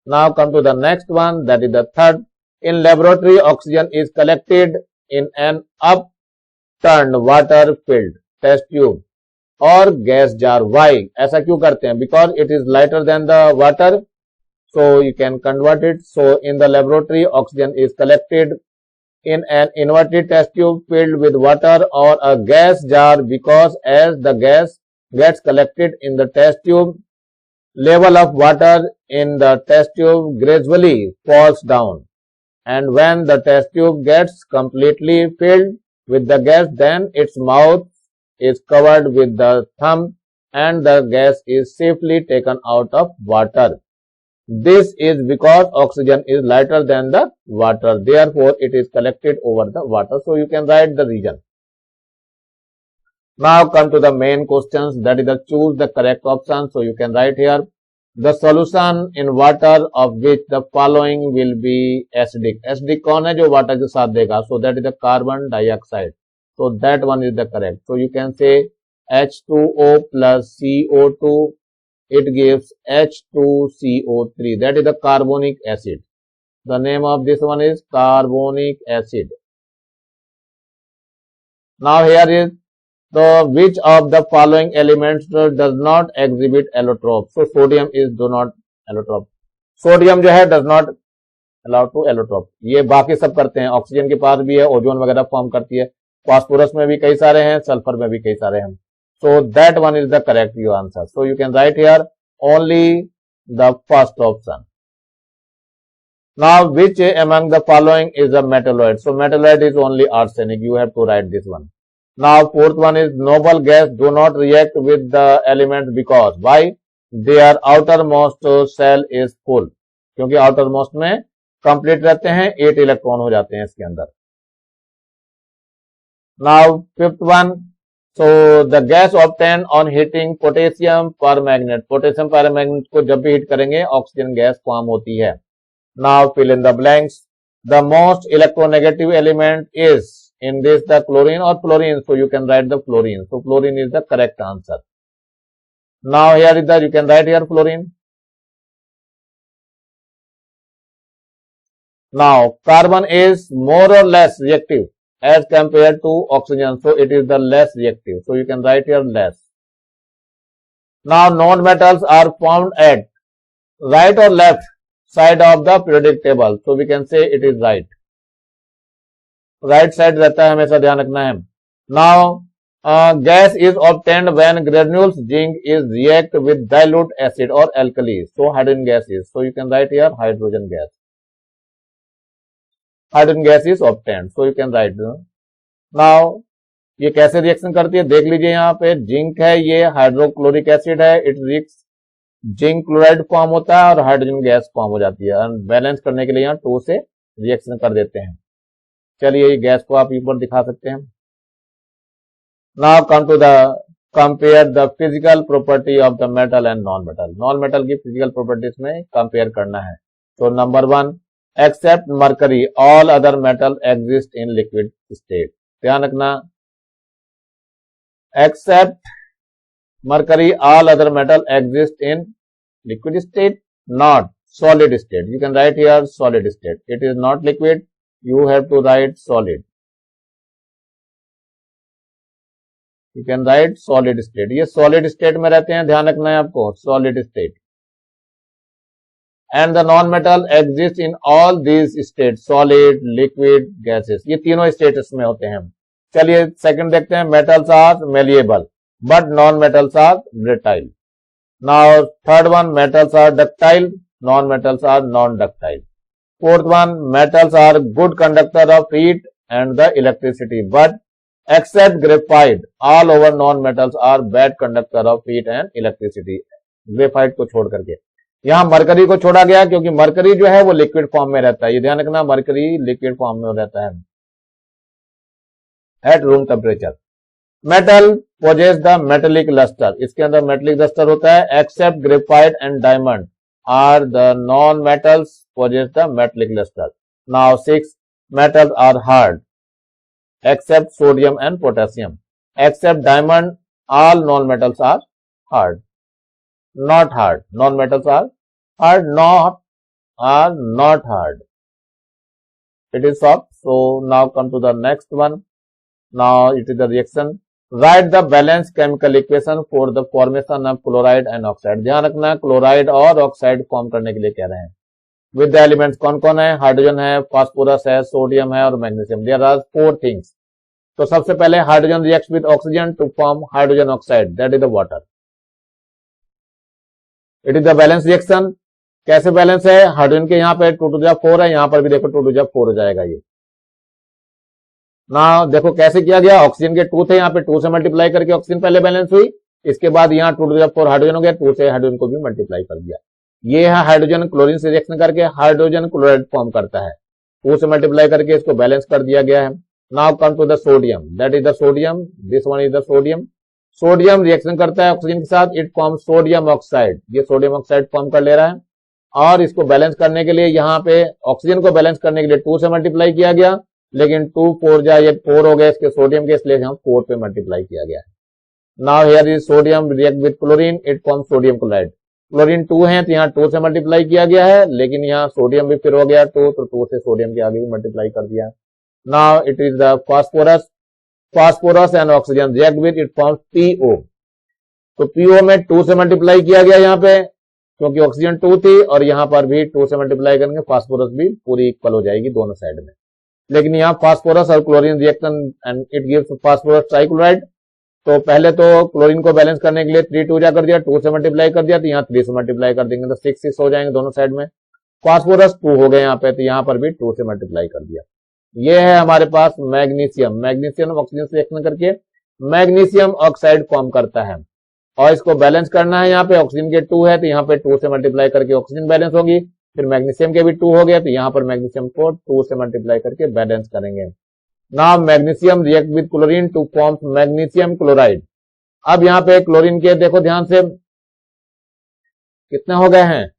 Now come to the next one, that is the third. In laboratory oxygen is collected in an upturned water filled test tube और गैस जार। वाई? ऐसा क्यों करते हैं? Because it is lighter than the water, so you can convert it. So in the laboratory oxygen is collected in an inverted test tube filled with water or a gas jar because as the gas gets collected in the test tube, level of water in the test tube gradually falls down, and when the test tube gets completely filled with the gas, then its mouth is covered with the thumb and the gas is safely taken out of water. This is because oxygen is lighter than the water, therefore it is collected over the water. So you can write the reason. Now come to the main questions, that is the choose the correct option. So you can write here, the solution in water of which the following will be acidic. Acidic कौन है जो water के साथ देगा? So that is the carbon dioxide. So that one is the correct. So you can say H2O plus CO2, it gives H2CO3, that is the carbonic acid. The name of this one is carbonic acid. Now here is the which of the following elements does not exhibit allotrope. So sodium is do not allotrope. Sodium जो है does not allow to allotrope. ये बाकी सब करते हैं, oxygen के पास भी है, ओजोन वगैरह फॉर्म करती है, फास्फोरस में भी कई सारे हैं, सल्फर में भी कई सारे हैं। So that one is the correct your answer. So you can write here only the first option. Now which among the following is a metalloid? So metalloid is only arsenic. You have to write this one. Now fourth one is noble gas do not react with the elements because. Why? Their outer most shell is full, क्योंकि outer most में complete रहते हैं, 8 electron हो जाते हैं इसके अंदर। Now fifth one, so the gas obtain on heating potassium permanganate, potassium permanganate को जब भी हीट करेंगे ऑक्सीजन गैस फॉर्म होती है। Now fill in the blanks, the most electronegative element is in this the chlorine or fluorine, so you can write the fluorine, so fluorine is the correct answer. Now here is the, you can write here fluorine. Now carbon is more or less reactive as compared to oxygen, so it is the less reactive, so you can write here less. Now non-metals are formed at right or left side of the periodic table, so we can say it is right, right side रहता है, हमेशा ध्यान रखना है। Now gas is obtained when granules zinc is react with dilute acid और alkali, so hydrogen gas is, so you can write here hydrogen gas, hydrogen gas is obtained, so you can write. Now ये कैसे reaction करती है देख लीजिए, यहाँ पे zinc है, ये हाइड्रोक्लोरिक एसिड है, it reacts, zinc chloride form होता है और हाइड्रोजन गैस फॉर्म हो जाती है। बैलेंस करने के लिए यहाँ 2 से रिएक्शन कर देते हैं। चलिए गैस को आप ऊपर दिखा सकते हैं। Now come to the compare the physical property of the metal and non metal, non metal की फिजिकल प्रॉपर्टीज में कंपेयर करना है। तो number 1, except mercury all other metal exist in liquid state, ध्यान रखना, except mercury all other metal exist in liquid state, not solid state, you can write here solid state, it is not liquid, you have to write solid, you can write solid state, ये solid state में रहते हैं, ध्यान रखना है आपको, solid state, and the non metal exists in all these states, solid, liquid, gases, ये तीनों states में होते हैं। चलिए सेकंड देखते हैं, metals are malleable but non metals are brittle. Now third one, metals are ductile, non metals are non ductile. Fourth one, metals are good conductor of heat and the electricity, but except graphite, all over non-metals are bad conductor of heat and electricity. Graphite को छोड़ करके, यहाँ mercury को छोड़ा गया क्योंकि mercury जो है वो लिक्विड फॉर्म में रहता है, ये ध्यान रखना, मरकरी लिक्विड फॉर्म में रहता है at room temperature. Metal possess the metallic lustre, इसके अंदर मेटेलिक लस्टर होता है, except graphite and diamond are the non-metals possess the metallic luster. Now 6, metals are hard except sodium and potassium. Except diamond, all non-metals are hard. Not hard. Non-metals are hard. Not hard. It is soft. So now come to the next one. Now it is the reaction. Write the balanced chemical equation for the formation of chloride and oxide. ध्यान रखना, chloride और oxide form करने के लिए कह रहे हैं। With the elements कौन कौन है, हाइड्रोजन है, फास्फोरस है, सोडियम है और मैग्नीशियम, देयर आर 4 थिंग्स। तो सबसे पहले hydrogen reacts with oxygen to form hydrogen oxide, that is the water. It is the balance reaction. कैसे बैलेंस है, हाइड्रोजन के यहाँ पे 2 to the 4 है, यहाँ पर भी देखो 2 to the 4 हो जाएगा ये ना। देखो कैसे किया गया, ऑक्सीजन के 2 थे, यहाँ पे 2 से मल्टीप्लाई करके ऑक्सीजन पहले बैलेंस हुई, इसके बाद यहाँ 2 to the 4 हाइड्रोजन हो गया, 2 से हाइड्रोजन को भी मल्टीप्लाई कर दिया। ये है हाइड्रोजन क्लोरीन से रिएक्शन करके हाइड्रोजन क्लोराइड फॉर्म करता है, 2 से मल्टीप्लाई करके इसको बैलेंस कर दिया गया है। Now come to the sodium, that is the sodium, this one is the sodium. Sodium reaction करता है ऑक्सीजन के साथ, इट फॉर्म सोडियम ऑक्साइड, ये सोडियम ऑक्साइड फॉर्म कर ले रहा है और इसको बैलेंस करने के लिए यहाँ पे ऑक्सीजन को बैलेंस करने के लिए 2 से मल्टीप्लाई किया गया, लेकिन 2 4 जा ये 4 हो गए इसके सोडियम के, इसलिए हम 4 पे मल्टीप्लाई किया गया है। Now here is sodium react with chlorine, it form sodium chloride. Chlorine 2 है तो यहाँ 2 से मल्टीप्लाई किया गया है, लेकिन यहाँ सोडियम भी फिर हो गया 2, तो 2 से सोडियम के आगे भी मल्टीप्लाई कर दिया। Now it is the phosphorus, phosphorus and oxygen react with, it form PO। तो PO में 2 से मल्टीप्लाई किया गया यहाँ पे, क्योंकि ऑक्सीजन 2 थी और यहाँ पर भी 2 से मल्टीप्लाई करेंगे, फास्फोरस भी पूरी इक्वल हो जाएगी दोनों साइड में। लेकिन यहाँ फास्फोरस और chlorine reaction and it gives phosphorus trichloride. तो पहले तो क्लोरीन को बैलेंस करने के लिए 3 2 जा कर दिया, 2 से मल्टीप्लाई कर दिया, तो यहाँ 3 से मल्टीप्लाई कर देंगे तो 6 6 हो जाएंगे दोनों साइड में। फास्फोरस 2 हो गए यहाँ पे, तो यहाँ पर भी 2 से मल्टीप्लाई कर दिया। ये है हमारे पास मैग्नीशियम, मैग्नीशियम ऑक्सीजन से रिएक्शन करके मैग्नीशियम ऑक्साइड फॉर्म करता है। और इसको बैलेंस करना है। यहाँ पे ऑक्सीजन के 2 है तो यहाँ पे 2 से मल्टीप्लाई करके ऑक्सीजन बैलेंस होगी, फिर मैग्नीशियम के भी 2 हो गया तो यहाँ पर मैग्नीशियम को 2 से मल्टीप्लाई करके बैलेंस करेंगे। Now magnesium react with chlorine to form magnesium chloride. अब यहाँ पे क्लोरीन के देखो ध्यान से कितने हो गए हैं,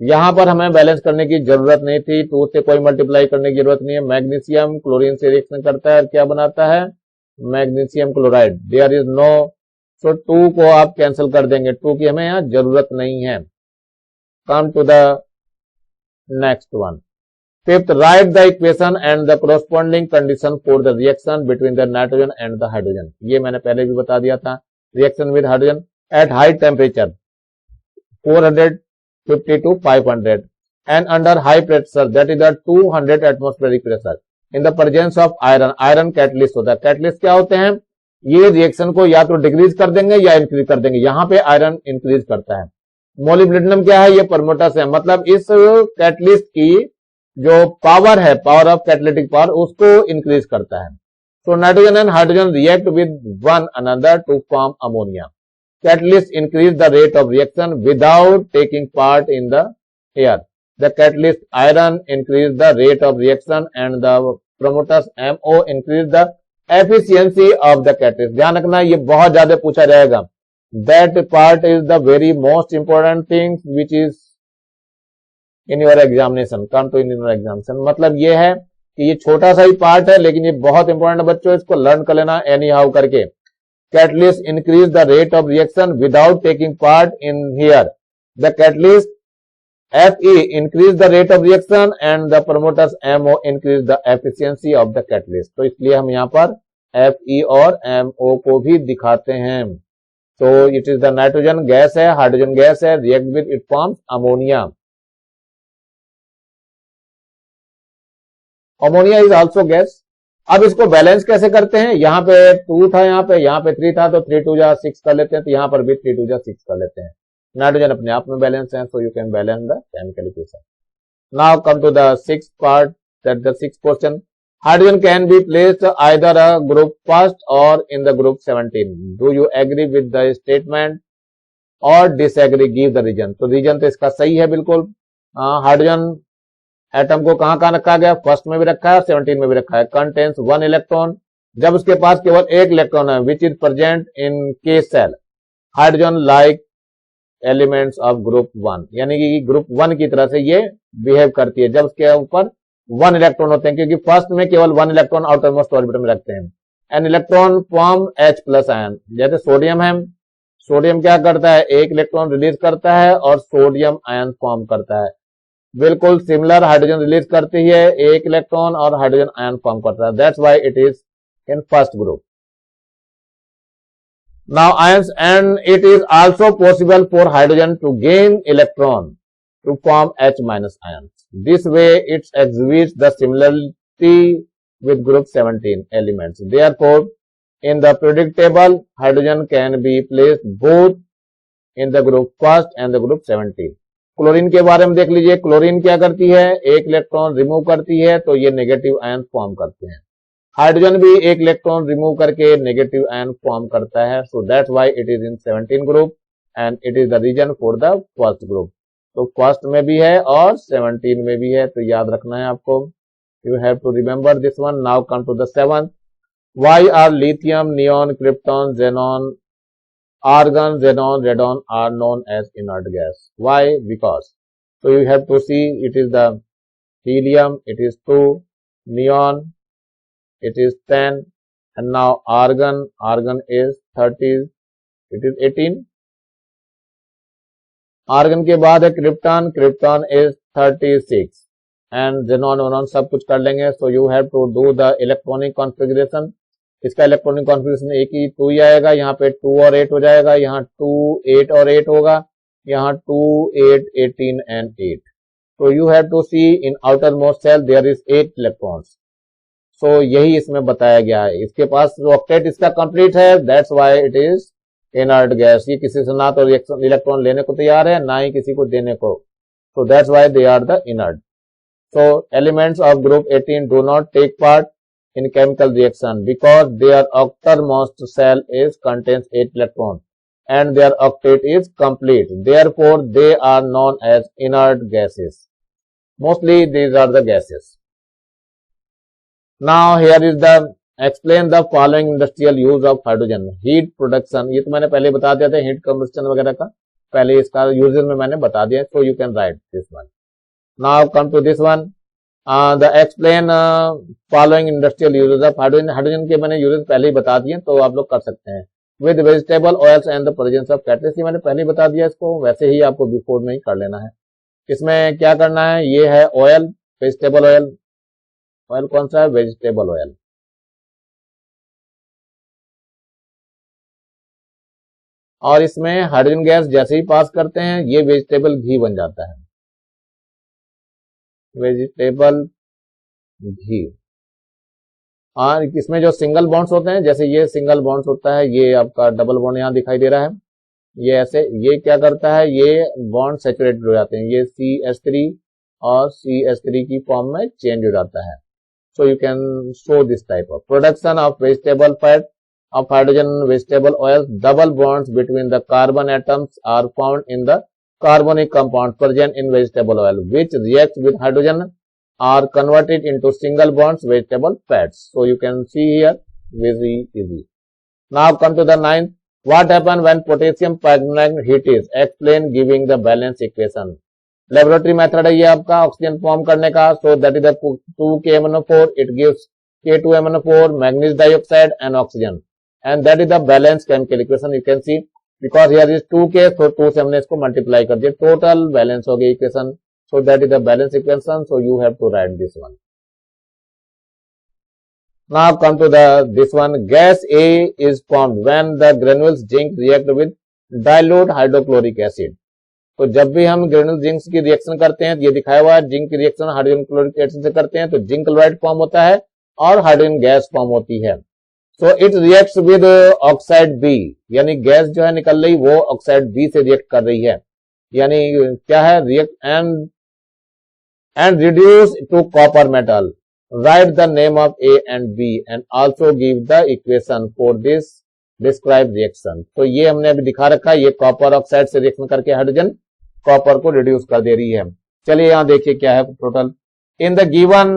यहां पर हमें बैलेंस करने की जरूरत नहीं थी, 2 से कोई मल्टीप्लाई करने की जरूरत नहीं है। मैग्नीशियम क्लोरीन से रिएक्शन करता है और क्या बनाता है, magnesium chloride. There is no, so 2 को आप कैंसिल कर देंगे, 2 की हमें यहां जरूरत नहीं है। Come to the next one, fifth, write the equation and the corresponding condition for the reaction between the nitrogen and the hydrogen. ये मैंने पहले भी बता दिया था। Reaction with hydrogen at high temperature 450 to 500 and under high pressure, that is the 200 atmospheric pressure, in the presence of iron। Iron catalyst होता है। Catalyst क्या होते हैं, ये रिएक्शन को या तो डिक्रीज कर देंगे या इंक्रीज कर देंगे। यहाँ पे आयरन इंक्रीज करता है। मोलिब्डेनम क्या है, ये प्रमोटर्स है, मतलब इस कैटलिस्ट की जो पावर है, पावर ऑफ कैटलिटिक पावर, उसको इंक्रीज करता है। So nitrogen and hydrogen react with one another to form ammonia. Catalyst increase the rate of reaction without taking part in the air. The catalyst iron increase the rate of reaction and the promoters MO increase the efficiency of the catalyst. ध्यान रखना, ये बहुत ज्यादा पूछा जाएगा। That part is the very most important thing which is in your examination. Come to in your examination. मतलब ये है कि ये छोटा सा ही पार्ट है लेकिन ये बहुत इंपॉर्टेंट है बच्चों, इसको लर्न कर लेना एनी हाउ करके। Catalyst increase the rate of reaction without taking part in here. The catalyst Fe increase the rate of reaction and the promoters MO increase the efficiency of the catalyst. तो इसलिए हम यहाँ पर Fe और MO को भी दिखाते हैं। So it is the nitrogen gas है, हाइड्रोजन गैस है, react with it forms ammonia. Ammonia is also gas. अब इसको बैलेंस कैसे करते हैं, यहाँ पे 2 था, यहाँ पे 3 था, तो 3 2 जा 6 कर लेते हैं, तो यहाँ पर भी 3 2 जा 6 कर लेते हैं। नाइट्रोजन अपने आप में बैलेंस है, so you can balance the chemical equation. Now come to the 6th part, that the 6th question. Hydrogen can be placed either a group first or in the group 17। Do you agree with the statement or disagree, give the reason. तो reason तो इसका सही है बिल्कुल। Hydrogen atom को कहां रखा गया, फर्स्ट में भी रखा है, 17 में भी रखा है। कंटेन्स 1 इलेक्ट्रॉन, जब उसके पास केवल 1 इलेक्ट्रॉन है, which is present in K shell. Hydrogen like elements of group 1, यानी कि ग्रुप 1 की तरह से ये बिहेव करती है जब उसके ऊपर 1 इलेक्ट्रॉन होते हैं, क्योंकि फर्स्ट में केवल 1 इलेक्ट्रॉन आउटर मोस्ट ऑर्बिटल में रखते हैं। An electron form H+ ion, जैसे सोडियम है, सोडियम क्या करता है, 1 इलेक्ट्रॉन रिलीज करता है और सोडियम आयन फॉर्म करता है। बिल्कुल सिमिलर हाइड्रोजन रिलीज करती है, 1 इलेक्ट्रॉन और हाइड्रोजन आयन फॉर्म करता है। That's why it is in first group. Now ions, and it is also possible for hydrogen to gain electron to form H- ion. This way it exhibits the similarity with group 17 elements. Therefore, in the periodic table, hydrogen can be placed both in the group first and the group 17. Chlorine के बारे में देख लीजिए, chlorine क्या करती है, 1 electron remove करती है, तो ये नेगेटिव आयन फॉर्म करते हैं। हाइड्रोजन भी 1 इलेक्ट्रॉन रिमूव करके नेगेटिव आयन फॉर्म करता है। So that's why it is in 17 group and it is the reason for the first group. तो फर्स्ट में भी है और 17 में भी है, तो याद रखना है आपको। You have to remember this one. Now come to the 7th। Why are lithium, neon, krypton, xenon, argon, xenon, radon are known as inert gas? Why? Because, so you have to see, it is the helium, it is 2, neon, it is 10, and now argon is 30, it is 18. argon के बाद है krypton is 36, and xenon सब कुछ कर लेंगे। So you have to do the electronic configuration. इसका electronic configuration एक ही 2 ही आएगा, यहाँ पे 2 और 8 हो जाएगा, यहाँ 2 8 और 8 होगा, यहाँ 2 8 18 and 8। तो you have to see in outer most shell there is 8 electrons. So यही इसमें बताया गया है। इसके पास ऑक्टेट इसका कंप्लीट है, that's why it is inert gas. ये किसी से ना तो इलेक्ट्रॉन लेने को तैयार है, ना ही किसी को देने को, so that's why they are the inert. So elements of group 18 do not take part in chemical reaction because their outermost cell is contains 8 electron and their octet is complete. Therefore, they are known as inert gases. Mostly these are the gases. Now here is the explain the following industrial use of hydrogen. Heat production, ये तो मैंने पहले बता दिया था, heat combustion वगैरह का पहले इसका यूजेस में मैंने बता दिया. So you can write this one. Now come to this one. The explain following industrial uses of hydrogen. Hydrogen के मैंने यूजेस पहले ही बता दिए, तो आप लोग कर सकते हैं. With vegetable oils and the presence of catalyst, ये मैंने पहले ही बता दिया इसको, वैसे ही आपको बिफोर में ही कर लेना है. इसमें क्या करना है, ये है ऑयल, वेजिटेबल ऑयल. ऑयल कौन सा है, वेजिटेबल ऑयल. और इसमें हाइड्रोजन गैस जैसे ही पास करते हैं ये वेजिटेबल घी बन जाता है, वेजिटेबल घी. और इसमें जो सिंगल बॉन्ड्स होते हैं, जैसे ये सिंगल बॉन्ड्स होता है, ये आपका डबल बॉन्ड यहाँ दिखाई दे रहा है, ये ऐसे, ये क्या करता है, ये बॉन्ड सेचुरेटेड हो जाते हैं, ये CH3 और CH3 की फॉर्म में चेंज हो जाता है. So you can show this type of production of vegetable fat of hydrogen vegetable oils. Double bonds between the carbon atoms are found in the carbonic compounds present in vegetable oil, which reacts with hydrogen are converted into single bonds vegetable fats. So you can see here very easy. Now come to the ninth. What happens when potassium permanganate heat is? Explain giving the balance equation. Laboratory method है ये आपका oxygen form करने का. So that is the 2KMnO4. It gives K2MnO4, manganese dioxide and oxygen. And that is the balance chemical equation. You can see because here is 2K, so 2 से हमने इसको multiply कर दिया, टोटल बैलेंस हो गया equation. So that is the balance equation. So you have to write this one. Now come to this one. Gas A is formed when the granules zinc react with dilute hydrochloric acid. तो जब भी हम granule zinc की reaction करते हैं, ये दिखाया हुआ है, जिंक की रिएक्शन हाइड्रोजन क्लोरिक एसिड से करते हैं तो जिंक क्लोराइड फॉर्म होता है और हाइड्रोजन गैस फॉर्म होती है. So it reacts with oxide B, यानी गैस जो है निकल रही वो ऑक्साइड बी से रिएक्ट कर रही है, यानी क्या है, react and reduce to copper metal. Right the name of A and B and also give the equation for this describe reaction. तो ये हमने अभी दिखा रखा है, ये कॉपर ऑक्साइड से रिएक्शन करके हाइड्रोजन कॉपर को रिड्यूस कर दे रही है. चलिए यहां देखिए क्या है total. In the given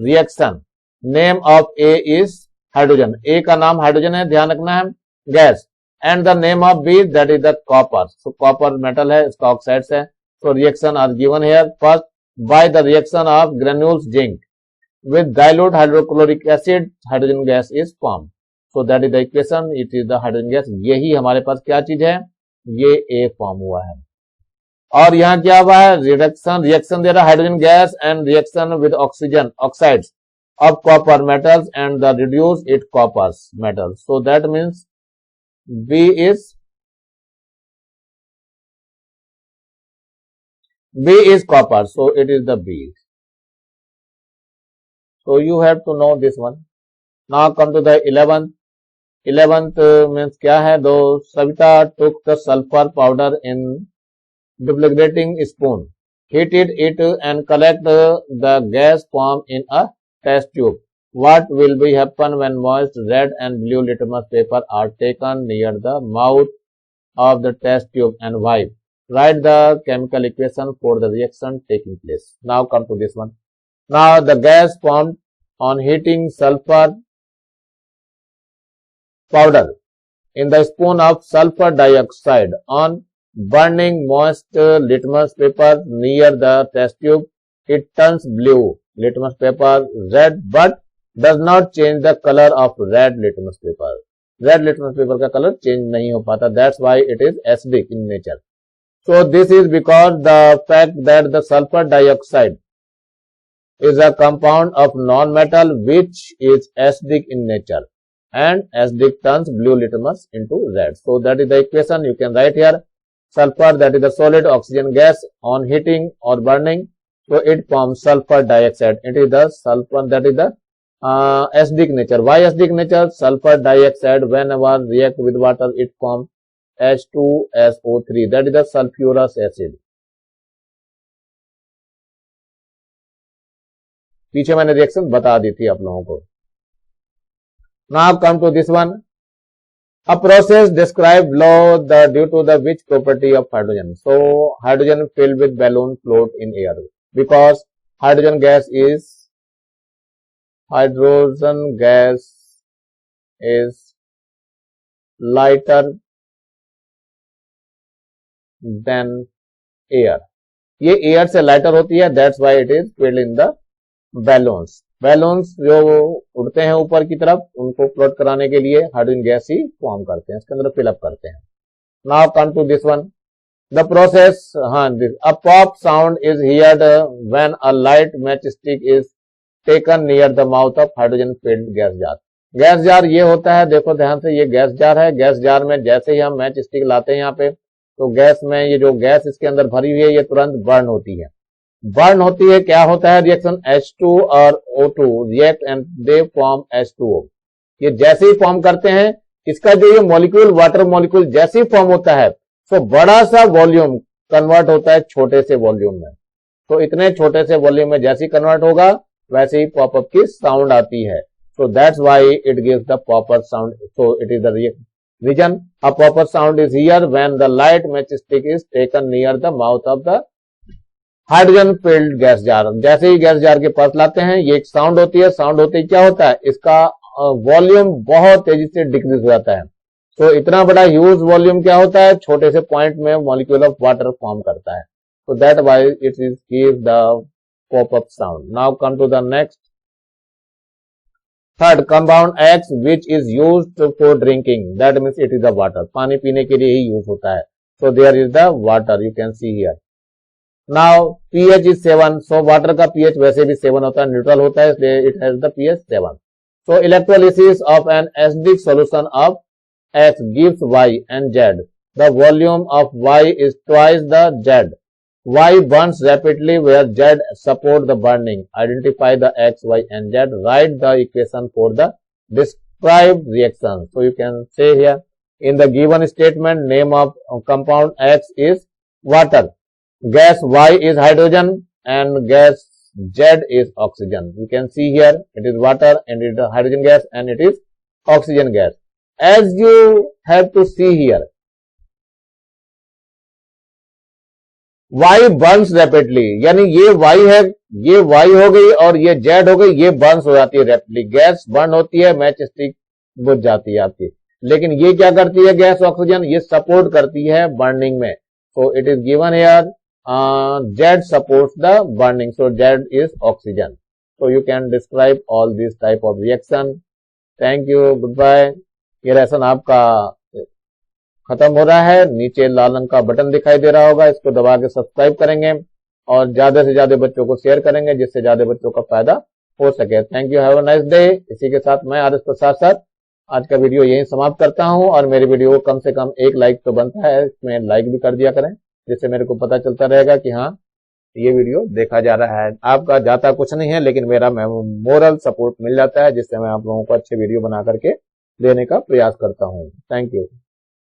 reaction name of A is hydrogen, A का नाम हाइड्रोजन है, ध्यान रखना है, gas. And the name of B that is the copper. So copper metal है, इसका ऑक्साइड्स है. So reaction are given here. First, by the reaction of granules zinc with dilute hydrochloric acid hydrogen gas is form. So that is the equation, it is the hydrogen gas. यही हमारे पास क्या चीज है, ये ए form हुआ है. और यहाँ क्या हुआ है, रिएक्शन दे रहा है hydrogen gas and reaction with oxygen oxides of copper metals and the reduce it copper metals. So that means B is copper. So it is the B. So you have to know this one. Now come to the 11th. 11th means क्या है, दो Savita took the sulfur powder in deflagrating spoon, heated it and collect the gas form in a test tube. What will be happen when moist red and blue litmus paper are taken near the mouth of the test tube and wipe? Write the chemical equation for the reaction taking place. Now come to this one. Now the gas formed on heating sulfur powder in the spoon of sulfur dioxide on burning moist litmus paper near the test tube. It turns blue litmus paper red but does not change the color of red litmus paper. Red litmus paper का color change नहीं हो पाता. That's why it is acidic in nature. So this is because the fact that the sulfur dioxide is a compound of non-metal which is acidic in nature, and acidic turns blue litmus into red. So that is the equation. You can write here. Sulfur, that is the solid oxygen gas, on heating or burning, so it forms sulfur dioxide. It is the sulfur, that is the acidic nature. Why acidic nature? Sulfur dioxide whenever react with water it forms H2SO3, that is the sulfurous acid. पीछे मैंने reaction बता दी थी आप लोगों को. Now come to this one. A process described below due to the which property of hydrogen. So hydrogen filled with balloon float in air because hydrogen gas is lighter than air. ये air से lighter होती है, that's why it is filled in the balloons. Balloons जो उड़ते हैं ऊपर की तरफ, उनको फ्लोट कराने के लिए हाइड्रोजन गैस ही फॉर्म करते हैं, इसके अंदर फिलअप करते हैं. Now come to this one, the process. A pop sound is heard when a light match stick is taken near the mouth of hydrogen filled gas jar. Gas jar ये होता है, देखो ध्यान से, ये गैस जार है. Gas jar में जैसे ही हम मैच स्टिक लाते हैं यहाँ पे, तो गैस में ये जो गैस इसके अंदर भरी हुई है, ये तुरंत बर्न होती है. बर्न होती है, क्या होता है रिएक्शन, H2 और O2 react and they form H2O. ये जैसे ही फॉर्म करते हैं, इसका जो ये मॉलिक्यूल, वाटर मॉलिक्यूल जैसे ही फॉर्म होता है, तो बड़ा सा वॉल्यूम कन्वर्ट होता है छोटे से वॉल्यूम में. तो इतने छोटे से वॉल्यूम में जैसे ही कन्वर्ट होगा, वैसे ही पॉपअप की साउंड आती है. So that's why it gives the pop-up sound. So it is the reason a pop-up sound is here when the light matchstick is taken near the mouth of the hydrogen filled gas jar. जैसे ही gas jar के पास लाते हैं, ये एक sound होती है. Sound होते ही क्या होता है, इसका वॉल्यूम बहुत तेजी से डिक्रीज हो जाता है. तो इतना बड़ा ह्यूज वॉल्यूम क्या होता है, छोटे से पॉइंट में मॉलिक्यूल ऑफ वाटर फॉर्म करता है. So that why it is give the pop-up sound. Now come to the next. Third, compound X which is used for drinking. That means it is the water. पानी पीने के लिए ही use होता है. So there is the water. You can see here. Now pH is 7. So water का pH वैसे भी 7 होता है, न्यूट्रल होता है, इसलिए it has the pH 7. So electrolysis of an acidic solution of X gives Y and Z. The volume of Y is twice the Z. Y burns rapidly where Z support the burning. Identify the X, Y and Z. Write the equation for the described reaction. So you can say here, in the given statement, name of compound X is water. Gas Y is hydrogen and gas Z is oxygen. You can see here, it is water and it is hydrogen gas and it is oxygen gas. As you have to see here, Y Burns rapidly, यानी ये Y है, ये Y हो गई और ये Z हो गई, ये बर्न्स हो जाती है रैपिडली. गैस बर्न होती है, मैच स्टिक बुझ जाती है आपकी. लेकिन ये क्या करती है, गैस ऑक्सीजन, ये सपोर्ट करती है बर्निंग में. So it is given here, Z supports the burning, so Z is oxygen. So you can describe all these type of reaction. Thank you, goodbye. ये लेसन आपका खत्म हो रहा है. नीचे लाल रंग का बटन दिखाई दे रहा होगा, इसको दबा के सब्सक्राइब करेंगे और ज्यादा से ज्यादा बच्चों को शेयर करेंगे, जिससे ज्यादा बच्चों का फायदा हो सके. Thank you, have a nice day. इसी के साथ मैं आर एस प्रसाद सर आज का वीडियो यहीं समाप्त करता हूं. और मेरे वीडियो को कम से कम एक लाइक तो बनता है, इसमें लाइक भी कर दिया करें, जिससे मेरे को पता चलता रहेगा कि हाँ ये वीडियो देखा जा रहा है. आपका जाता कुछ नहीं है, लेकिन मेरा मोरल सपोर्ट मिल जाता है, जिससे मैं आप लोगों को अच्छे वीडियो बना करके देने का प्रयास करता हूँ. Thank you.